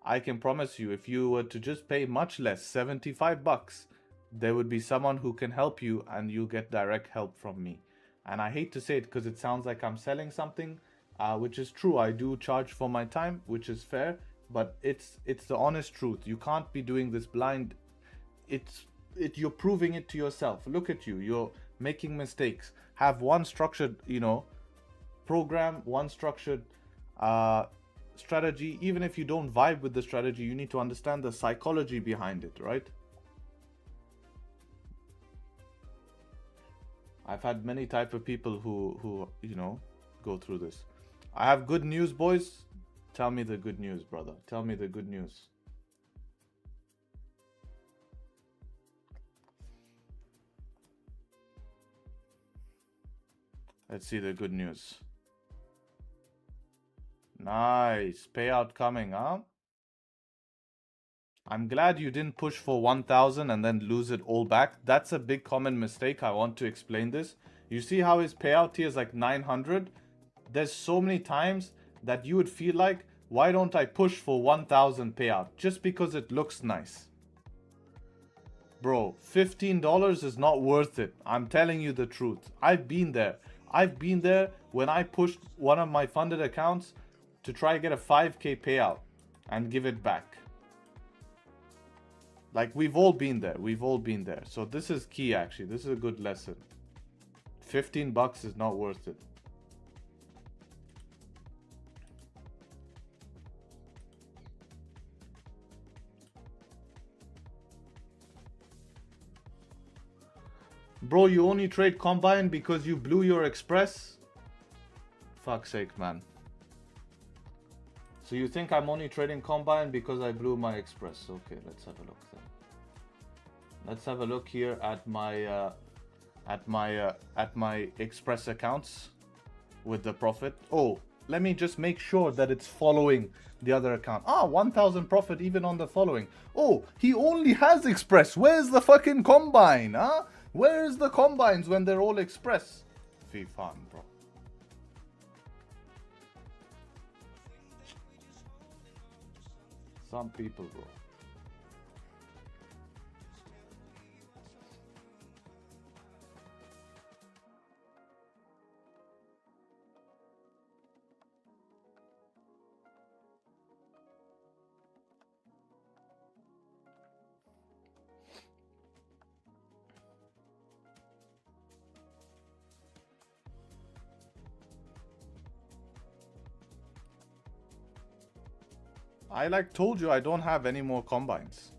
I can promise you, if you were to just pay much less, 75 bucks, there would be someone who can help you and you'll get direct help from me. And I hate to say it because it sounds like I'm selling something, which is true. I do charge for my time, which is fair, but it's the honest truth. You can't be doing this blind. You're proving it to yourself. Look at you. You're making mistakes. Have one structured, program, one structured strategy. Even if you don't vibe with the strategy, you need to understand the psychology behind it, right? I've had many type of people who go through this. I have good news, boys. Tell me the good news, brother. Tell me the good news. Let's see the good news. Nice. Payout coming, huh? I'm glad you didn't push for 1,000 and then lose it all back. That's a big common mistake. I want to explain this. You see how his payout here is like 900? There's so many times that you would feel like, why don't I push for 1,000 payout? Just because it looks nice. Bro, $15 is not worth it. I'm telling you the truth. I've been there. I've been there when I pushed one of my funded accounts to try to get a 5K payout and give it back. Like, we've all been there. We've all been there. So this is key, actually. This is a good lesson. 15 bucks is not worth it. Bro, you only trade Combine because you blew your Express? Fuck's sake, man. So you think I'm only trading Combine because I blew my Express? Okay, let's have a look then. Let's have a look here at my Express accounts with the profit. Oh, let me just make sure that it's following the other account. 1,000 profit even on the following. Oh, he only has Express. Where's the fucking Combine, huh? Where's the Combines when they're all Express? Fee fun, bro. Some people, bro. I told you I don't have any more Combines.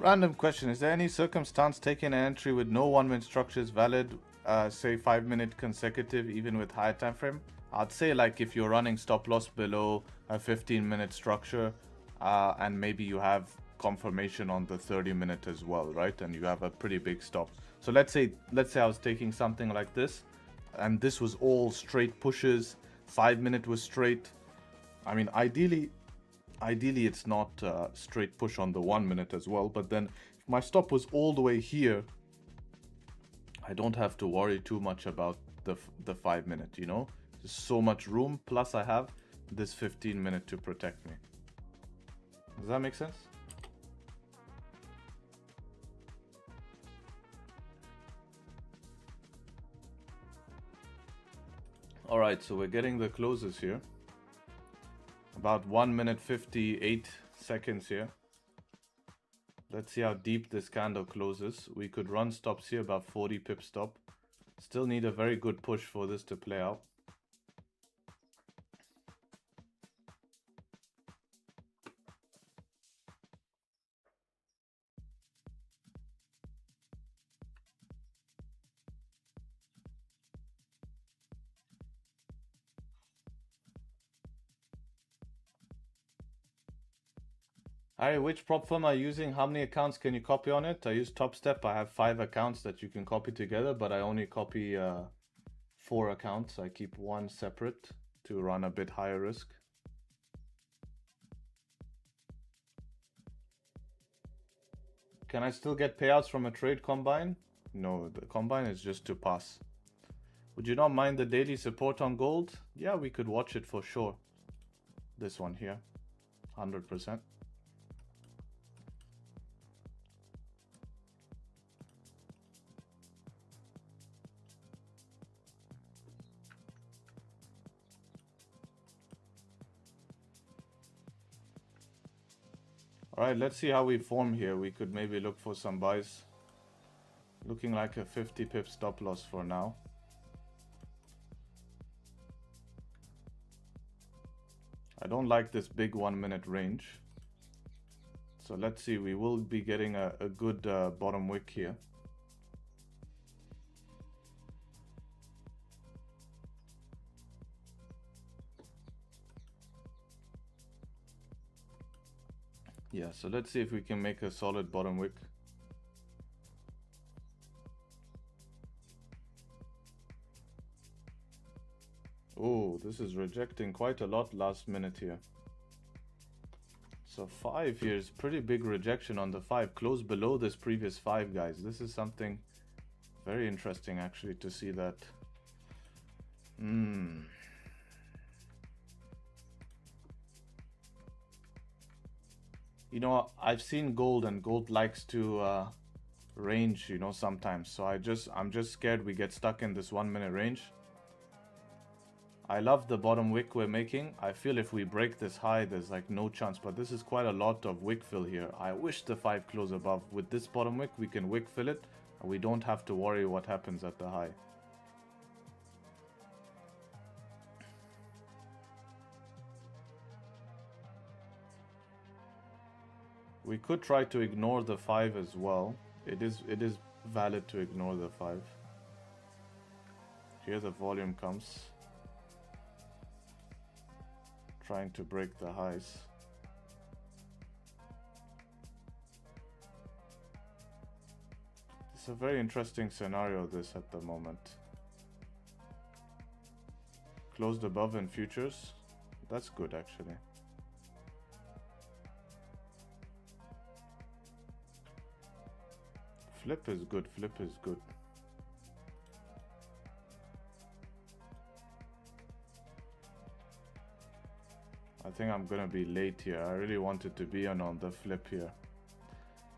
Random question. Is there any circumstance taking an entry with no 1-minute structure is valid, say 5-minute consecutive, even with higher time frame? I'd say like if you're running stop loss below a 15-minute structure, and maybe you have confirmation on the 30-minute as well, right? And you have a pretty big stop. So let's say I was taking something like this, and this was all straight pushes. 5-minute was straight. I mean, ideally it's not straight push on the 1-minute as well, but then if my stop was all the way here, I don't have to worry too much about the 5 minute, you know? There's so much room, plus I have this 15 minute to protect me. Does that make sense? All right, so we're getting the closes here. About 1 minute 58 seconds here. Let's see how deep this candle closes. We could run stops here, about 40 pip stop. Still need a very good push for this to play out. Hi, which prop firm are you using? How many accounts can you copy on it? I use TopStep. I have 5 accounts that you can copy together, but I only copy 4 accounts. I keep one separate to run a bit higher risk. Can I still get payouts from a trade combine? No, the combine is just to pass. Would you not mind the daily support on gold? Yeah, we could watch it for sure. This one here, 100%. All right, let's see how we form here. We could maybe look for some buys. Looking like a 50 pip stop loss for now. I don't like this big 1 minute range. So let's see, we will be getting a good bottom wick here. Yeah, so let's see if we can make a solid bottom wick. Oh, this is rejecting quite a lot last minute here. So 5 here is pretty big rejection on the 5. Close below this previous 5, guys. This is something very interesting actually to see that. You know, I've seen gold, and gold likes to range, you know, sometimes. So I'm just scared we get stuck in this 1 minute range. I love the bottom wick we're making. I feel if we break this high, there's like no chance, but this is quite a lot of wick fill here. I wish the 5 close above. With this bottom wick, we can wick fill it, and we don't have to worry what happens at the high. We could try to ignore the 5 as well. It is valid to ignore the 5. Here the volume comes. Trying to break the highs. It's a very interesting scenario this at the moment. Closed above in futures. That's good actually. Flip is good, flip is good. I think I'm gonna be late here. I really wanted to be on the flip here.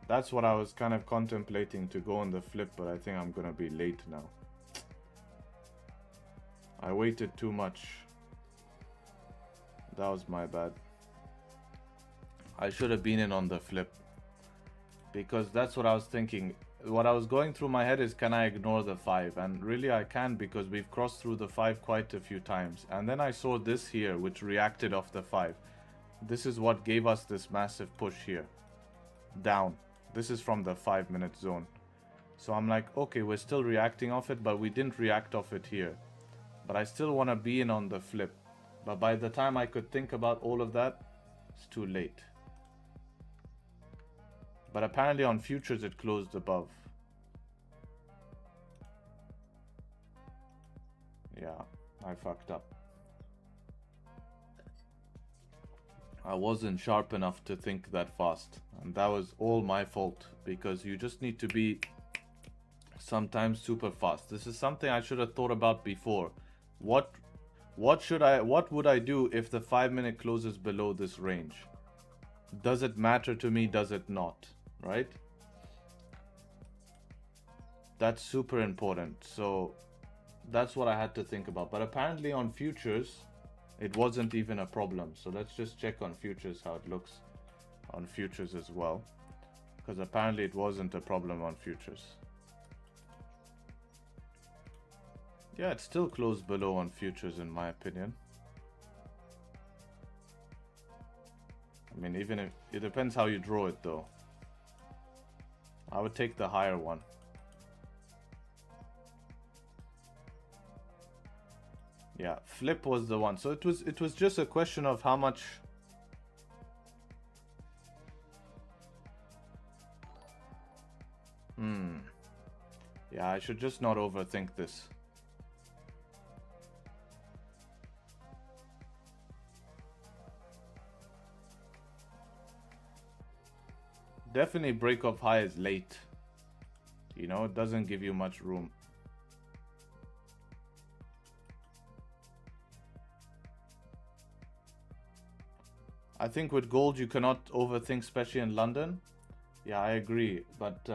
That's what I was kind of contemplating, to go on the flip, but I think I'm gonna be late now. I waited too much. That was my bad. I should have been in on the flip, because that's what I was thinking. What I was going through my head is, can I ignore the 5? And really I can, because we've crossed through the 5 quite a few times. And then I saw this here, which reacted off the 5. This is what gave us this massive push here. Down. This is from the 5 minute zone. So I'm like, okay, we're still reacting off it, but we didn't react off it here. But I still want to be in on the flip. But by the time I could think about all of that, it's too late. But apparently on futures it closed above. Yeah, I fucked up. I wasn't sharp enough to think that fast. And that was all my fault. Because you just need to be sometimes super fast. This is something I should have thought about before. What would I do if the 5-minute closes below this range? Does it matter to me? Does it not? Right? That's super important. So that's what I had to think about. But apparently on futures, it wasn't even a problem. So let's just check on futures how it looks on futures as well. Because apparently it wasn't a problem on futures. Yeah, it's still closed below on futures in my opinion. I mean, even if it depends how you draw it though. I would take the higher one. Yeah, flip was the one. So it was just a question of how much. Yeah, I should just not overthink this. Definitely break of high is late. You know, it doesn't give you much room. I think with gold you cannot overthink, especially in London. Yeah, I agree. But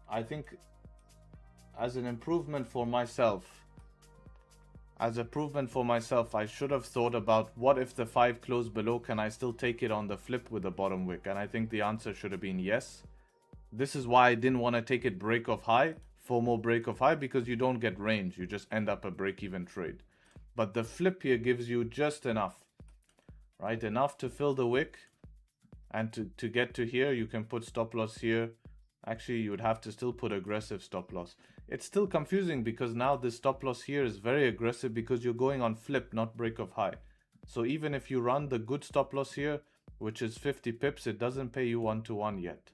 I think as an improvement for myself, I should have thought about what if the 5 closed below, can I still take it on the flip with the bottom wick? And I think the answer should have been yes. This is why I didn't want to take it break of high, FOMO break of high, because you don't get range. You just end up a break-even trade. But the flip here gives you just enough, right? Enough to fill the wick. And to get to here, you can put stop loss here. Actually, you would have to still put aggressive stop loss. It's still confusing because now this stop loss here is very aggressive because you're going on flip, not break of high. So even if you run the good stop loss here, which is 50 pips, it doesn't pay you 1-to-1 yet.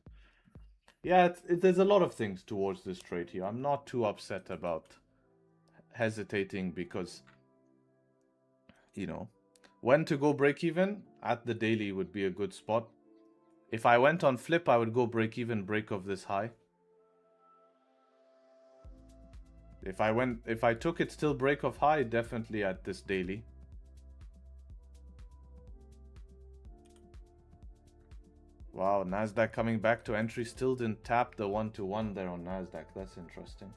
Yeah, there's a lot of things towards this trade here. I'm not too upset about hesitating because, you know, when to go break even at the daily would be a good spot. If I went on flip, I would go break even, break of this high. If I took it still break of high, definitely at this daily. Wow, NASDAQ coming back to entry, still didn't tap the 1-to-1 there on NASDAQ. That's interesting.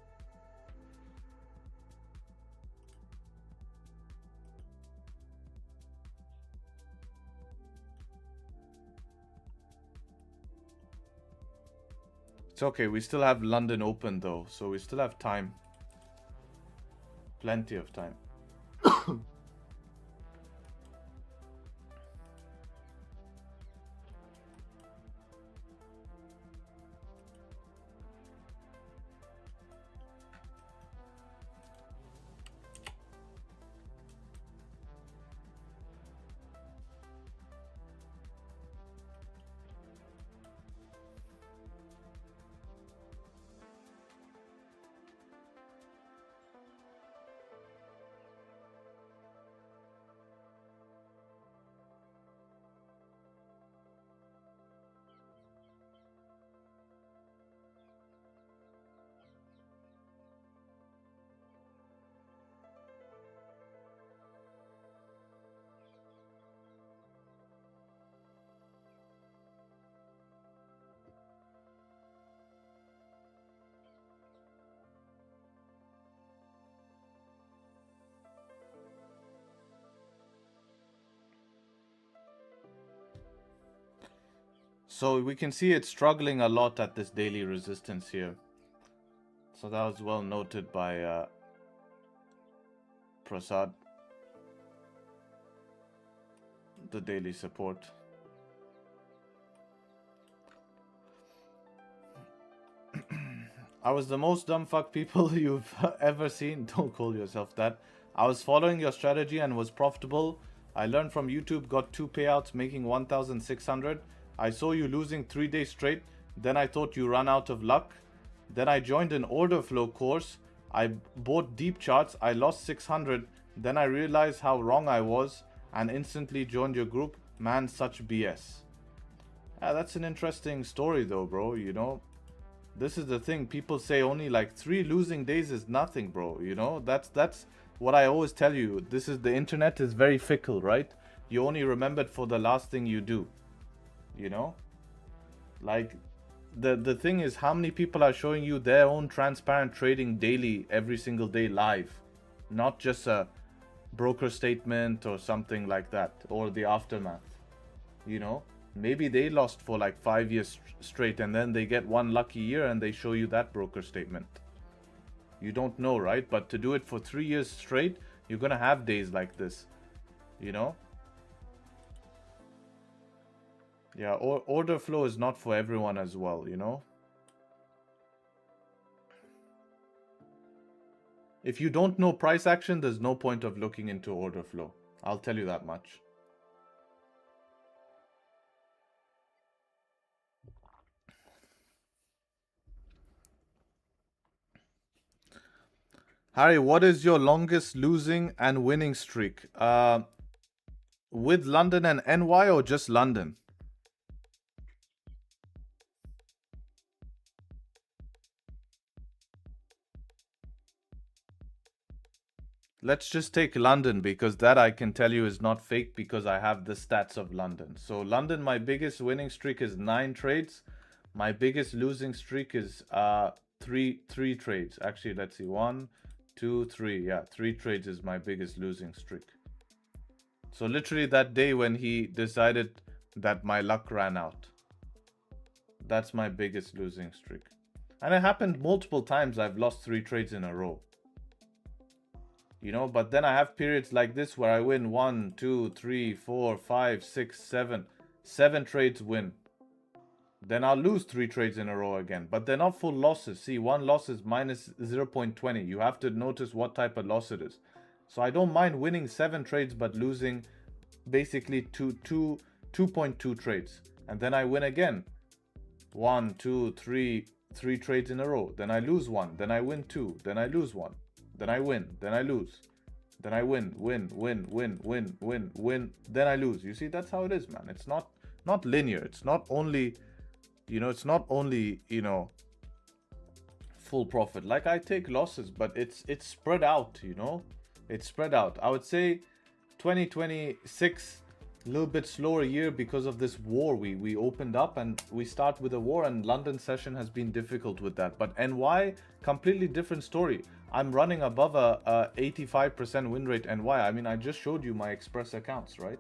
It's okay, we still have London open though, so we still have time. Plenty of time. So we can see it's struggling a lot at this daily resistance here. So that was well noted by Prasad. The daily support. I was the most dumb fuck people you've ever seen. Don't call yourself that. I was following your strategy and was profitable. I learned from YouTube, got 2 payouts, making 1,600. I saw you losing 3 days straight. Then I thought you ran out of luck. Then I joined an order flow course. I bought deep charts. I lost 600. Then I realized how wrong I was and instantly joined your group. Man, such BS. Yeah, that's an interesting story though, bro, you know. This is the thing. People say only like 3 losing days is nothing, bro. You know, that's what I always tell you. This is the internet is very fickle, right? You only remember it for the last thing you do. You know, like the thing is, how many people are showing you their own transparent trading daily, every single day live, not just a broker statement or something like that, or the aftermath. You know, maybe they lost for like 5 years straight, and then they get one lucky year and they show you that broker statement. You don't know, right? But to do it for 3 years straight, you're gonna have days like this, you know. Yeah, order flow is not for everyone as well, you know. If you don't know price action, there's no point of looking into order flow. I'll tell you that much. Harry, what is your longest losing and winning streak? With London and NY or just London? Let's just take London, because that I can tell you is not fake, because I have the stats of London. So London, my biggest winning streak is 9 trades. My biggest losing streak is three trades. Actually, let's see. 1, 2, 3. Yeah, 3 trades is my biggest losing streak. So literally that day when he decided that my luck ran out. That's my biggest losing streak. And it happened multiple times. I've lost 3 trades in a row. You know, but then I have periods like this where I win 1, 2, 3, 4, 5, 6, 7. 7 trades win. Then I'll lose 3 trades in a row again. But they're not full losses. See, one loss is minus 0.20. You have to notice what type of loss it is. So I don't mind winning 7 trades but losing basically 2.2 trades. And then I win again. 1, 2, 3 trades in a row. Then I lose 1. Then I win 2. Then I lose 1. Then I win. Then I lose. Then I win. Win. Then I lose. You see, that's how it is, man. It's not linear. It's not only, it's not only, full profit. Like, I take losses, but it's spread out, It's spread out. I would say 2026, a little bit slower year because of this war. We opened up and we start with a war, and London session has been difficult with that. But NY, completely different story. I'm running above a 85% win rate NY. I mean, I just showed you my Express accounts, right?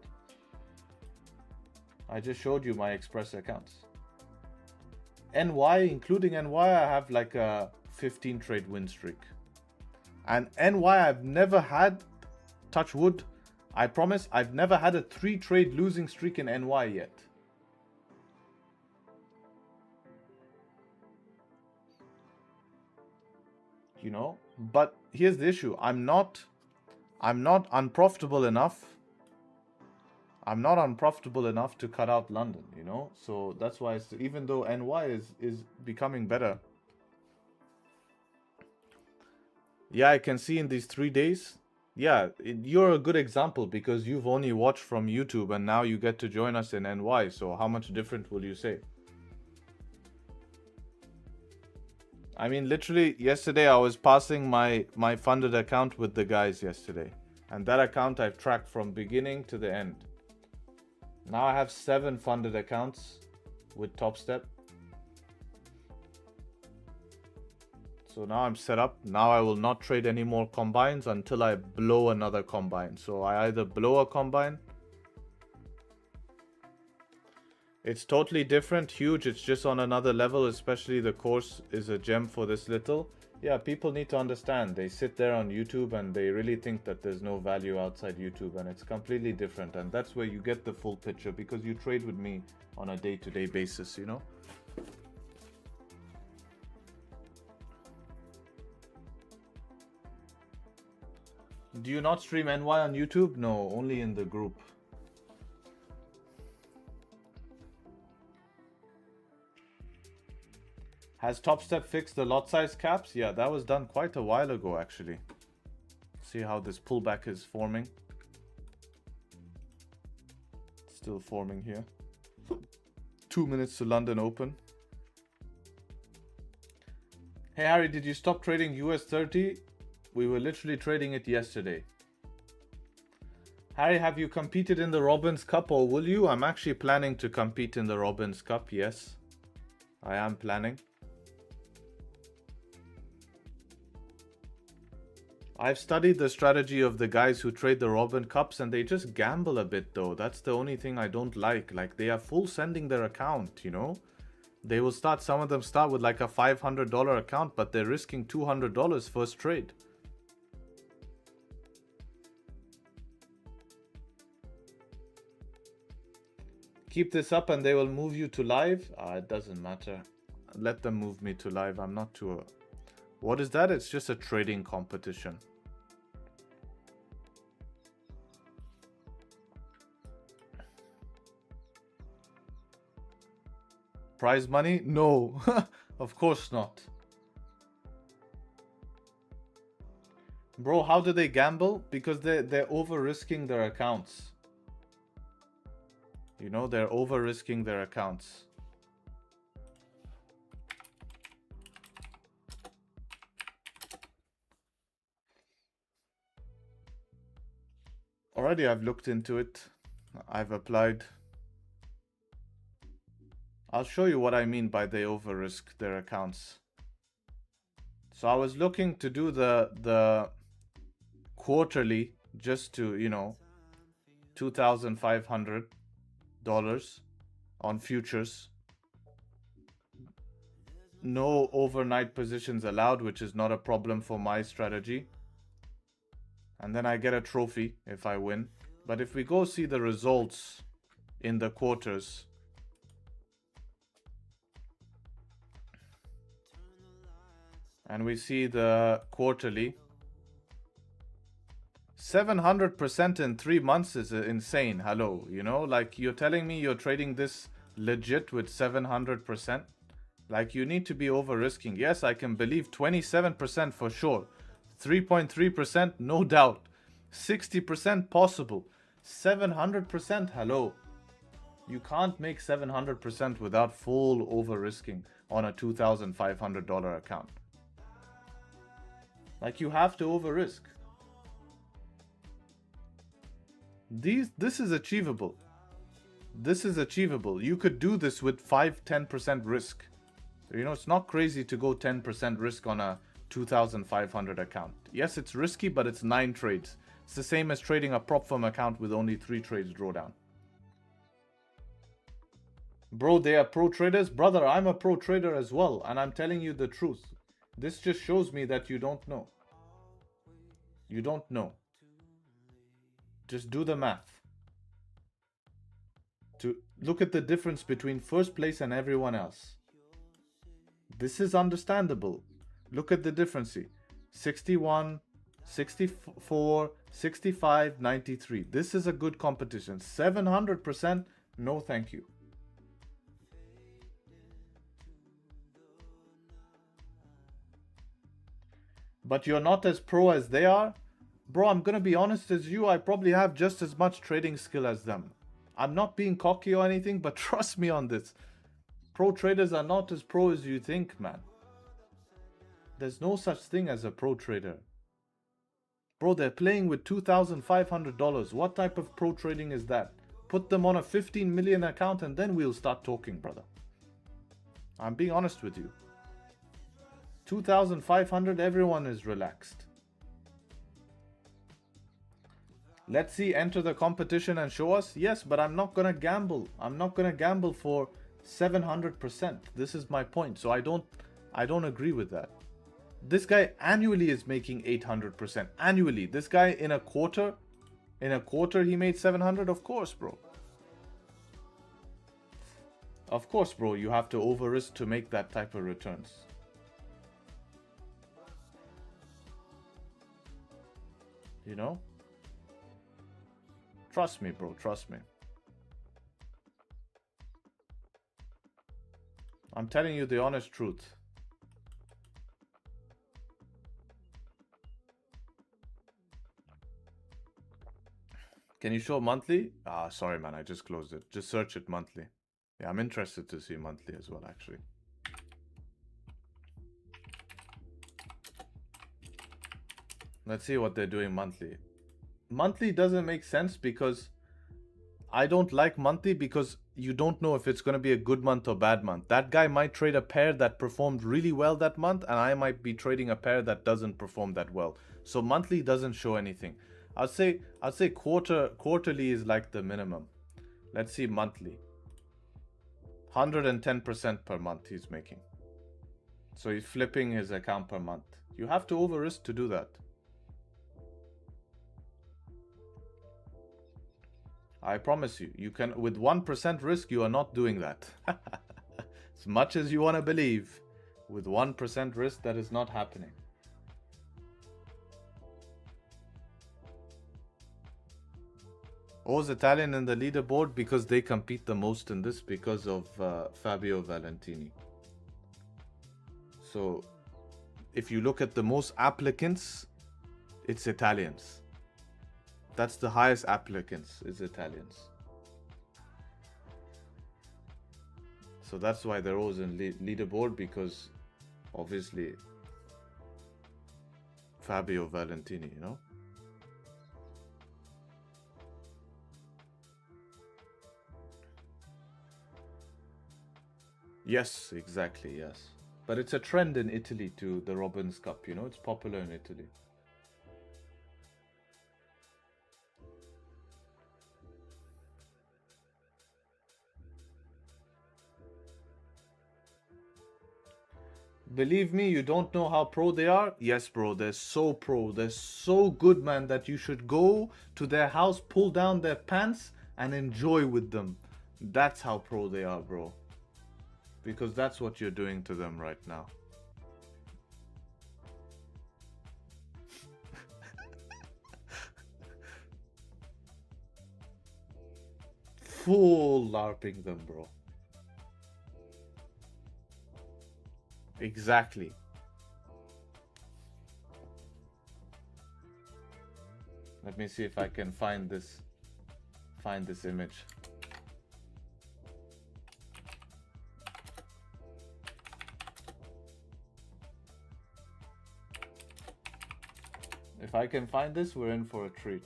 I just showed you my Express accounts. NY, including NY, I have like a 15 trade win streak. And NY, I've never had, touch wood, I promise, I've never had a 3 trade losing streak in NY yet. But here's the issue. I'm not unprofitable enough. I'm not unprofitable enough to cut out London, So that's why even though NY is becoming better. Yeah, I can see in these 3 days. Yeah, you're a good example because you've only watched from YouTube and now you get to join us in NY. So how much different will you say? I mean, literally yesterday I was passing my funded account with the guys yesterday. And that account I've tracked from beginning to the end. Now I have 7 funded accounts with TopStep. So now I'm set up. Now I will not trade any more combines until I blow another combine. So I either blow a combine. It's totally different, huge. It's just on another level, especially the course is a gem for this little. Yeah, people need to understand. They sit there on YouTube and they really think that there's no value outside YouTube, and it's completely different. And that's where you get the full picture because you trade with me on a day-to-day basis, Do you not stream NY on YouTube? No, only in the group. Has TopStep fixed the lot size caps? Yeah, that was done quite a while ago, actually. See how this pullback is forming. Still forming here. 2 minutes to London Open. Hey Harry, did you stop trading US 30? We were literally trading it yesterday. Harry, have you competed in the Robbins Cup or will you? I'm actually planning to compete in the Robbins Cup, yes. I am planning. I've studied the strategy of the guys who trade the Robin Cups and they just gamble a bit though. That's the only thing I don't like. Like they are full sending their account, you know. They will start, some of them start with like a $500 account, but they're risking $200 first trade. Keep this up and they will move you to live. It doesn't matter. Let them move me to live. I'm not too... What is that? It's just a trading competition. Prize money? No, of course not. Bro, how do they gamble? Because they're over-risking their accounts. You know, they're over-risking their accounts. Already I've looked into it. I've applied. I'll show you what I mean by they over-risk their accounts. So I was looking to do the quarterly just to, you know, $2,500 on futures. No overnight positions allowed, which is not a problem for my strategy. And then I get a trophy if I win. But if we go see the results in the quarters, and we see the quarterly, 700% in 3 months is insane. Hello, you know, like you're telling me you're trading this legit with 700%. Like you need to be over risking. Yes, I can believe 27% for sure. 3.3%, no doubt. 60% possible. 700%, hello. You can't make 700% without full over risking on a $2,500 account. Like you have to over risk. This is achievable. This is achievable. You could do this with 5-10% risk. You know, it's not crazy to go 10% risk on a 2,500 account. Yes, it's risky, but it's 9 trades. It's the same as trading a prop firm account with only 3 trades drawdown. Bro, they are pro traders. Brother, I'm a pro trader as well, and I'm telling you the truth. This just shows me that you don't know. You don't know. Just do the math. To look at the difference between first place and everyone else. This is understandable. Look at the difference. 61, 64, 65, 93. This is a good competition. 700%, no thank you. But you're not as pro as they are? Bro, I'm gonna be honest as you, I probably have just as much trading skill as them. I'm not being cocky or anything, but trust me on this. Pro traders are not as pro as you think, man. There's no such thing as a pro trader. Bro, they're playing with $2,500. What type of pro trading is that? Put them on a 15 million account and then we'll start talking, brother. I'm being honest with you. 2,500, everyone is relaxed. Let's see, enter the competition and show us. Yes, but I'm not gonna gamble. I'm not gonna gamble for 700%. This is my point. So I don't agree with that. This guy annually is making 800%. Annually. This guy in a quarter he made 700. Of course, bro. Of course, bro. You have to over risk to make that type of returns. You know? Trust me, bro. Trust me. I'm telling you the honest truth. Can you show monthly? Sorry, man. I just closed it. Just search it monthly. Yeah, I'm interested to see monthly as well, actually. Let's see what they're doing monthly. Monthly doesn't make sense because I don't like monthly because you don't know if it's going to be a good month or bad month. That guy might trade a pair that performed really well that month, and I might be trading a pair that doesn't perform that well. So monthly doesn't show anything. I'd say quarterly is like the minimum. Let's see monthly. 110% per month he's making. So he's flipping his account per month. You have to over risk to do that. I promise you, you can, with 1% risk, you are not doing that. As much as you want to believe, with 1% risk, that is not happening. O's Italian in the leaderboard because they compete the most in this because of Fabio Valentini. So, if you look at the most applicants, it's Italians. That's the highest applicants, is Italians. So that's why they're always in leaderboard, because obviously Fabio Valentini, you know? Yes, exactly, yes. But it's a trend in Italy too, the Robbins Cup, you know? It's popular in Italy. Believe me, you don't know how pro they are? Yes, bro, they're so pro. They're so good, man, that you should go to their house, pull down their pants, and enjoy with them. That's how pro they are, bro. Because that's what you're doing to them right now. Full LARPing them, bro. Exactly. Let me see if I can find this image. If I can find this, we're in for a treat.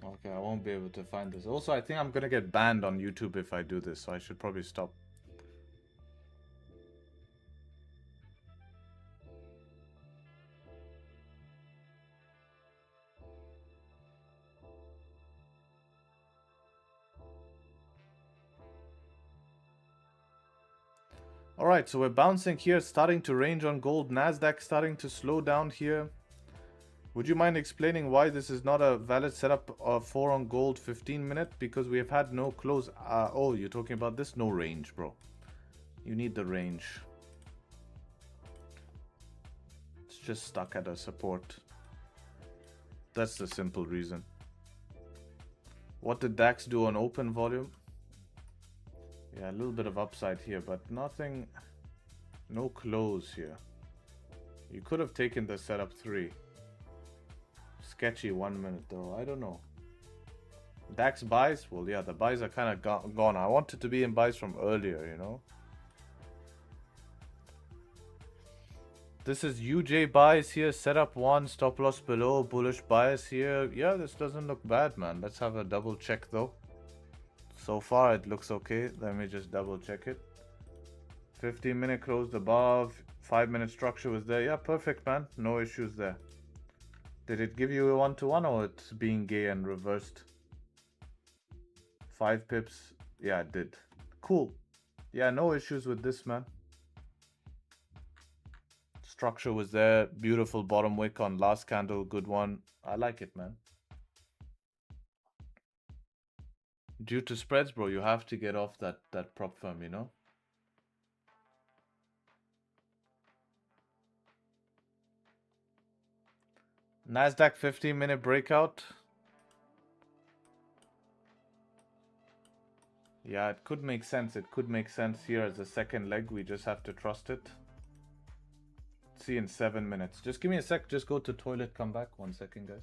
Okay, I won't be able to find this. Also, I think I'm gonna get banned on YouTube if I do this, so I should probably stop. Alright, so we're bouncing here, starting to range on gold. NASDAQ starting to slow down here. Would you mind explaining why this is not a valid setup of 4 on gold 15 minute? Because we have had no close. Oh, you're talking about this? No range, bro. You need the range. It's just stuck at a support. That's the simple reason. What did DAX do on open volume? Yeah, a little bit of upside here, but nothing. No close here. You could have taken the setup 3. Sketchy 1 minute though, I don't know. DAX buys? Well, yeah, the buys are kind of gone. I wanted to be in buys from earlier, you know. This is UJ buys here, setup 1, stop loss below, bullish bias here. Yeah, this doesn't look bad, man. Let's have a double check though. So far it looks okay. Let me just double check it. 15-minute closed above, 5-minute structure was there. Yeah, perfect, man. No issues there. Did it give you a 1-to-1 or it's being gay and reversed? 5 pips. Yeah, it did. Cool. Yeah, no issues with this, man. Structure was there. Beautiful bottom wick on last candle. Good one. I like it, man. Due to spreads, bro, you have to get off that prop firm, you know? NASDAQ 15-minute breakout. Yeah, it could make sense. It could make sense here as a second leg. We just have to trust it. See in 7 minutes. Just give me a sec. Just go to toilet, come back. 1 second, guys.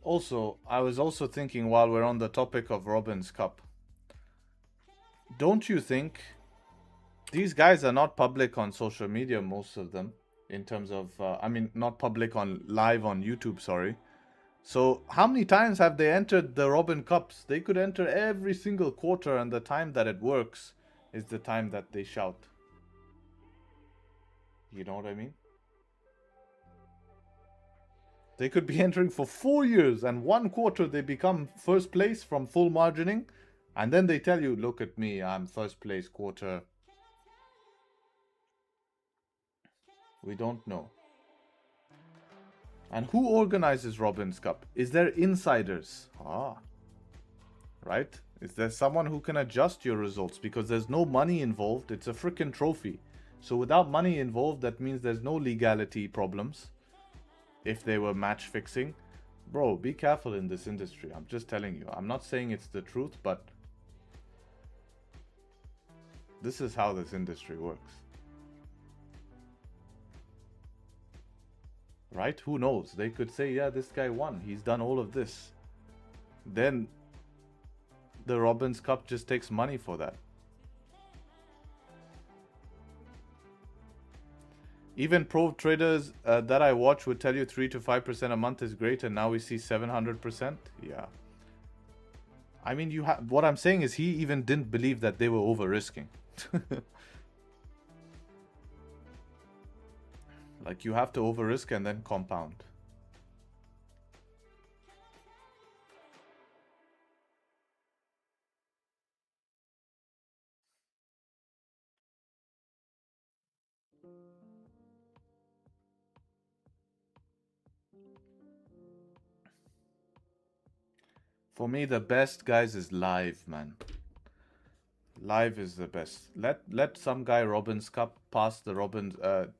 Also, I was also thinking while we're on the topic of Robin's Cup. Don't you think these guys are not public on social media, most of them, in terms of, I mean, not public on live on YouTube, sorry. So how many times have they entered the Robin Cups? They could enter every single quarter, and the time that it works is the time that they shout. You know what I mean? They could be entering for 4 years, and 1 quarter they become first place from full margining, and then they tell you, look at me, I'm first place quarter. We don't know. And who organizes Robin's Cup? Is there insiders? Right? Is there someone who can adjust your results? Because there's no money involved. It's a freaking trophy. So without money involved, that means there's no legality problems. If they were match fixing. Bro, be careful in this industry. I'm just telling you. I'm not saying it's the truth, but this is how this industry works. Right? Who knows? They could say, yeah, this guy won. He's done all of this. Then the Robin's Cup just takes money for that. Even pro traders that I watch would tell you 3 to 5% a month is great, and now we see 700%. Yeah. I mean, what I'm saying is he even didn't believe that they were over risking. Like, you have to over risk and then compound. For me, the best, guys, is live, man. Live is the best. Let some guy Robin's Cup pass the Robin's,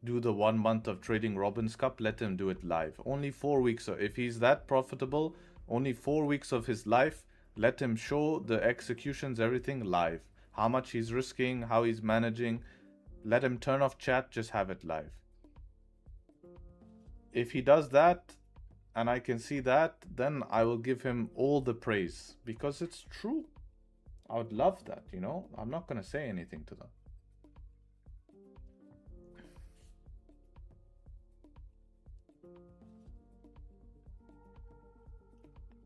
do the 1 month of trading Robin's Cup. Let him do it live. Only 4 weeks. If he's that profitable, only 4 weeks of his life. Let him show the executions, everything live. How much he's risking, how he's managing. Let him turn off chat. Just have it live. If he does that, and I can see that, then I will give him all the praise, because it's true. I would love that, you know. I'm not going to say anything to them.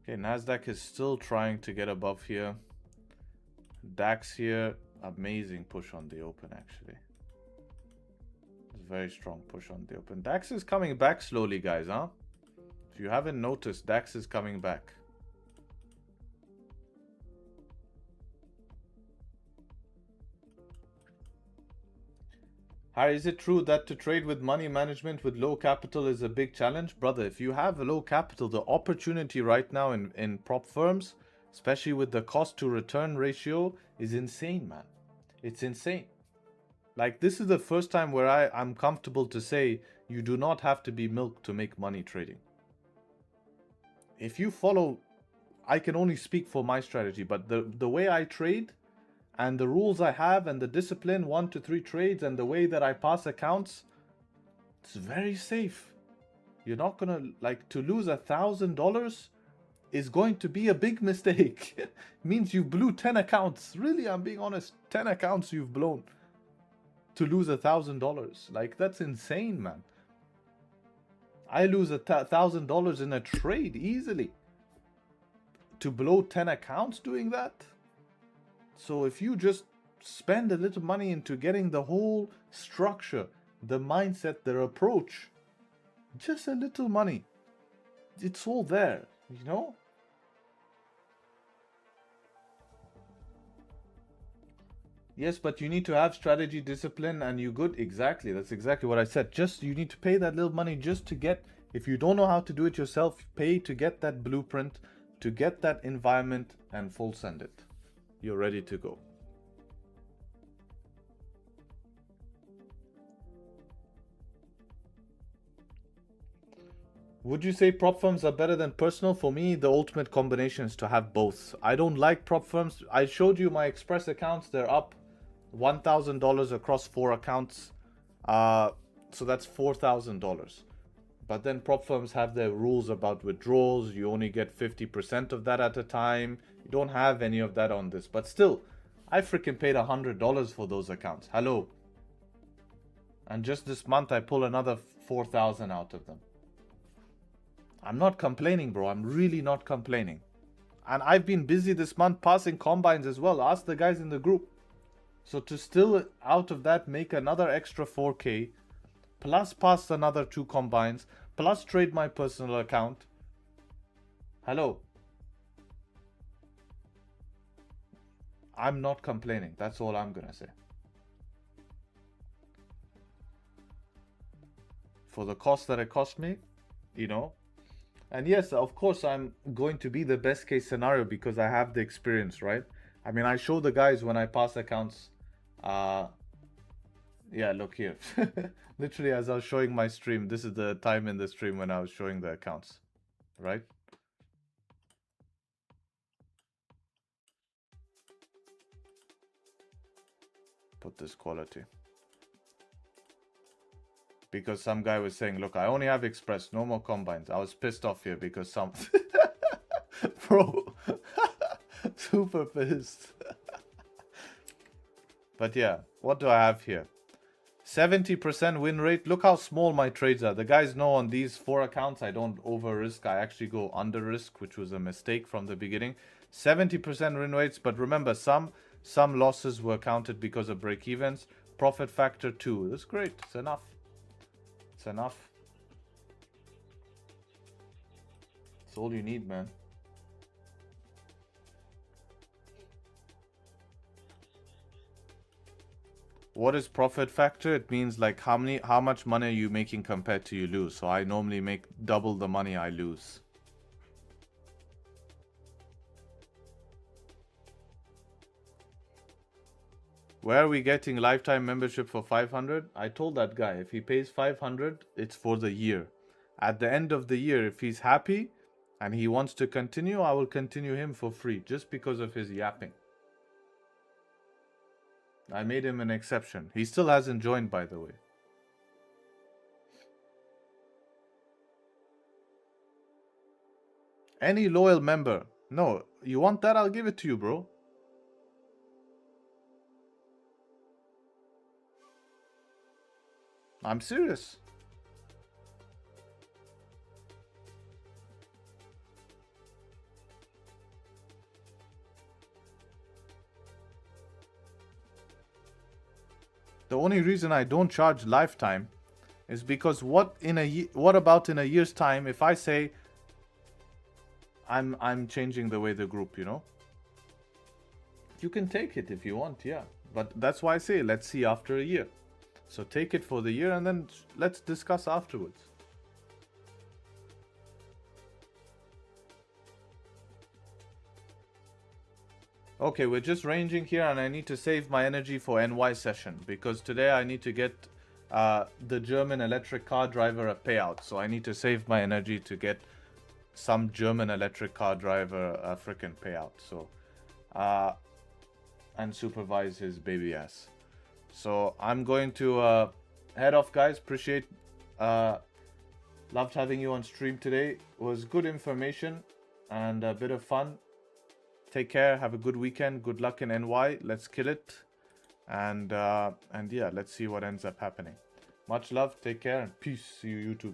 Okay, NASDAQ is still trying to get above here. DAX here, amazing push on the open, actually. Very strong push on the open. DAX is coming back slowly, guys, huh? If you haven't noticed, DAX is coming back. Harry, is it true that to trade with money management with low capital is a big challenge? Brother, if you have a low capital, the opportunity right now in prop firms, especially with the cost to return ratio, is insane, man. It's insane. Like, this is the first time where I'm comfortable to say you do not have to be milked to make money trading. if you follow, I can only speak for my strategy, but the way I trade and the rules I have and the discipline, 1 to 3 trades, and the way that I pass accounts, it's very safe. You're not gonna, like, to lose $1,000 is going to be a big mistake. It means you blew 10 accounts. Really, I'm being honest, 10 accounts you've blown to lose $1,000. Like, that's insane, man. I lose $1,000 in a trade easily. To blow 10 accounts doing that? So if you just spend a little money into getting the whole structure, the mindset, their approach, just a little money, it's all there, you know? Yes, but you need to have strategy, discipline, and you good. Exactly, that's exactly what I said. Just, you need to pay that little money just to get, if you don't know how to do it yourself, pay to get that blueprint, to get that environment, and full send it. You're ready to go. Would you say prop firms are better than personal? For me, the ultimate combination is to have both. I don't like prop firms. I showed you my Express accounts. They're up $1,000 across 4 accounts. So that's $4,000. But then prop firms have their rules about withdrawals. You only get 50% of that at a time. You don't have any of that on this. But still, I freaking paid $100 for those accounts. Hello. And just this month, I pull another 4,000 out of them. I'm not complaining, bro. I'm really not complaining. And I've been busy this month passing combines as well. Ask the guys in the group. So to still, out of that, make another extra 4K, plus pass another 2 combines, plus trade my personal account. Hello. I'm not complaining. That's all I'm gonna say. For the cost that it cost me, you know. And yes, of course, I'm going to be the best case scenario because I have the experience, right? I mean, I show the guys when I pass accounts. Yeah, look here. Literally, as I was showing my stream, this is the time in the stream when I was showing the accounts, right? Put this quality. Because some guy was saying, look, I only have Express, no more combines. I was pissed off here because some... Bro, super pissed. But yeah, what do I have here? 70% win rate. Look how small my trades are. The guys know on these 4 accounts, I don't over risk. I actually go under risk, which was a mistake from the beginning. 70% win rates. But remember, some losses were counted because of break evens. Profit factor 2. That's great. It's enough. It's enough. It's all you need, man. What is profit factor? It means like how much money are you making compared to you lose. So I normally make double the money I lose. Where are we getting lifetime membership for 500? I told that guy, if he pays 500, it's for the year. At the end of the year, if he's happy and he wants to continue, I will continue him for free just because of his yapping. I made him an exception. He still hasn't joined, by the way. Any loyal member. No, you want that? I'll give it to you, bro. I'm serious. The only reason I don't charge lifetime is because what about in a year's time if I say I'm changing the way the group, you know? You can take it if you want, yeah. But that's why I say let's see after a year. So take it for the year and then let's discuss afterwards. Okay, we're just ranging here and I need to save my energy for NY session because today I need to get the German electric car driver a payout. So I need to save my energy to get some German electric car driver a freaking payout. So, and supervise his baby ass. So I'm going to head off, guys. Appreciate, loved having you on stream today. It was good information and a bit of fun. Take care. Have a good weekend. Good luck in NY. Let's kill it. And yeah, let's see what ends up happening. Much love. Take care and peace. See you, YouTube.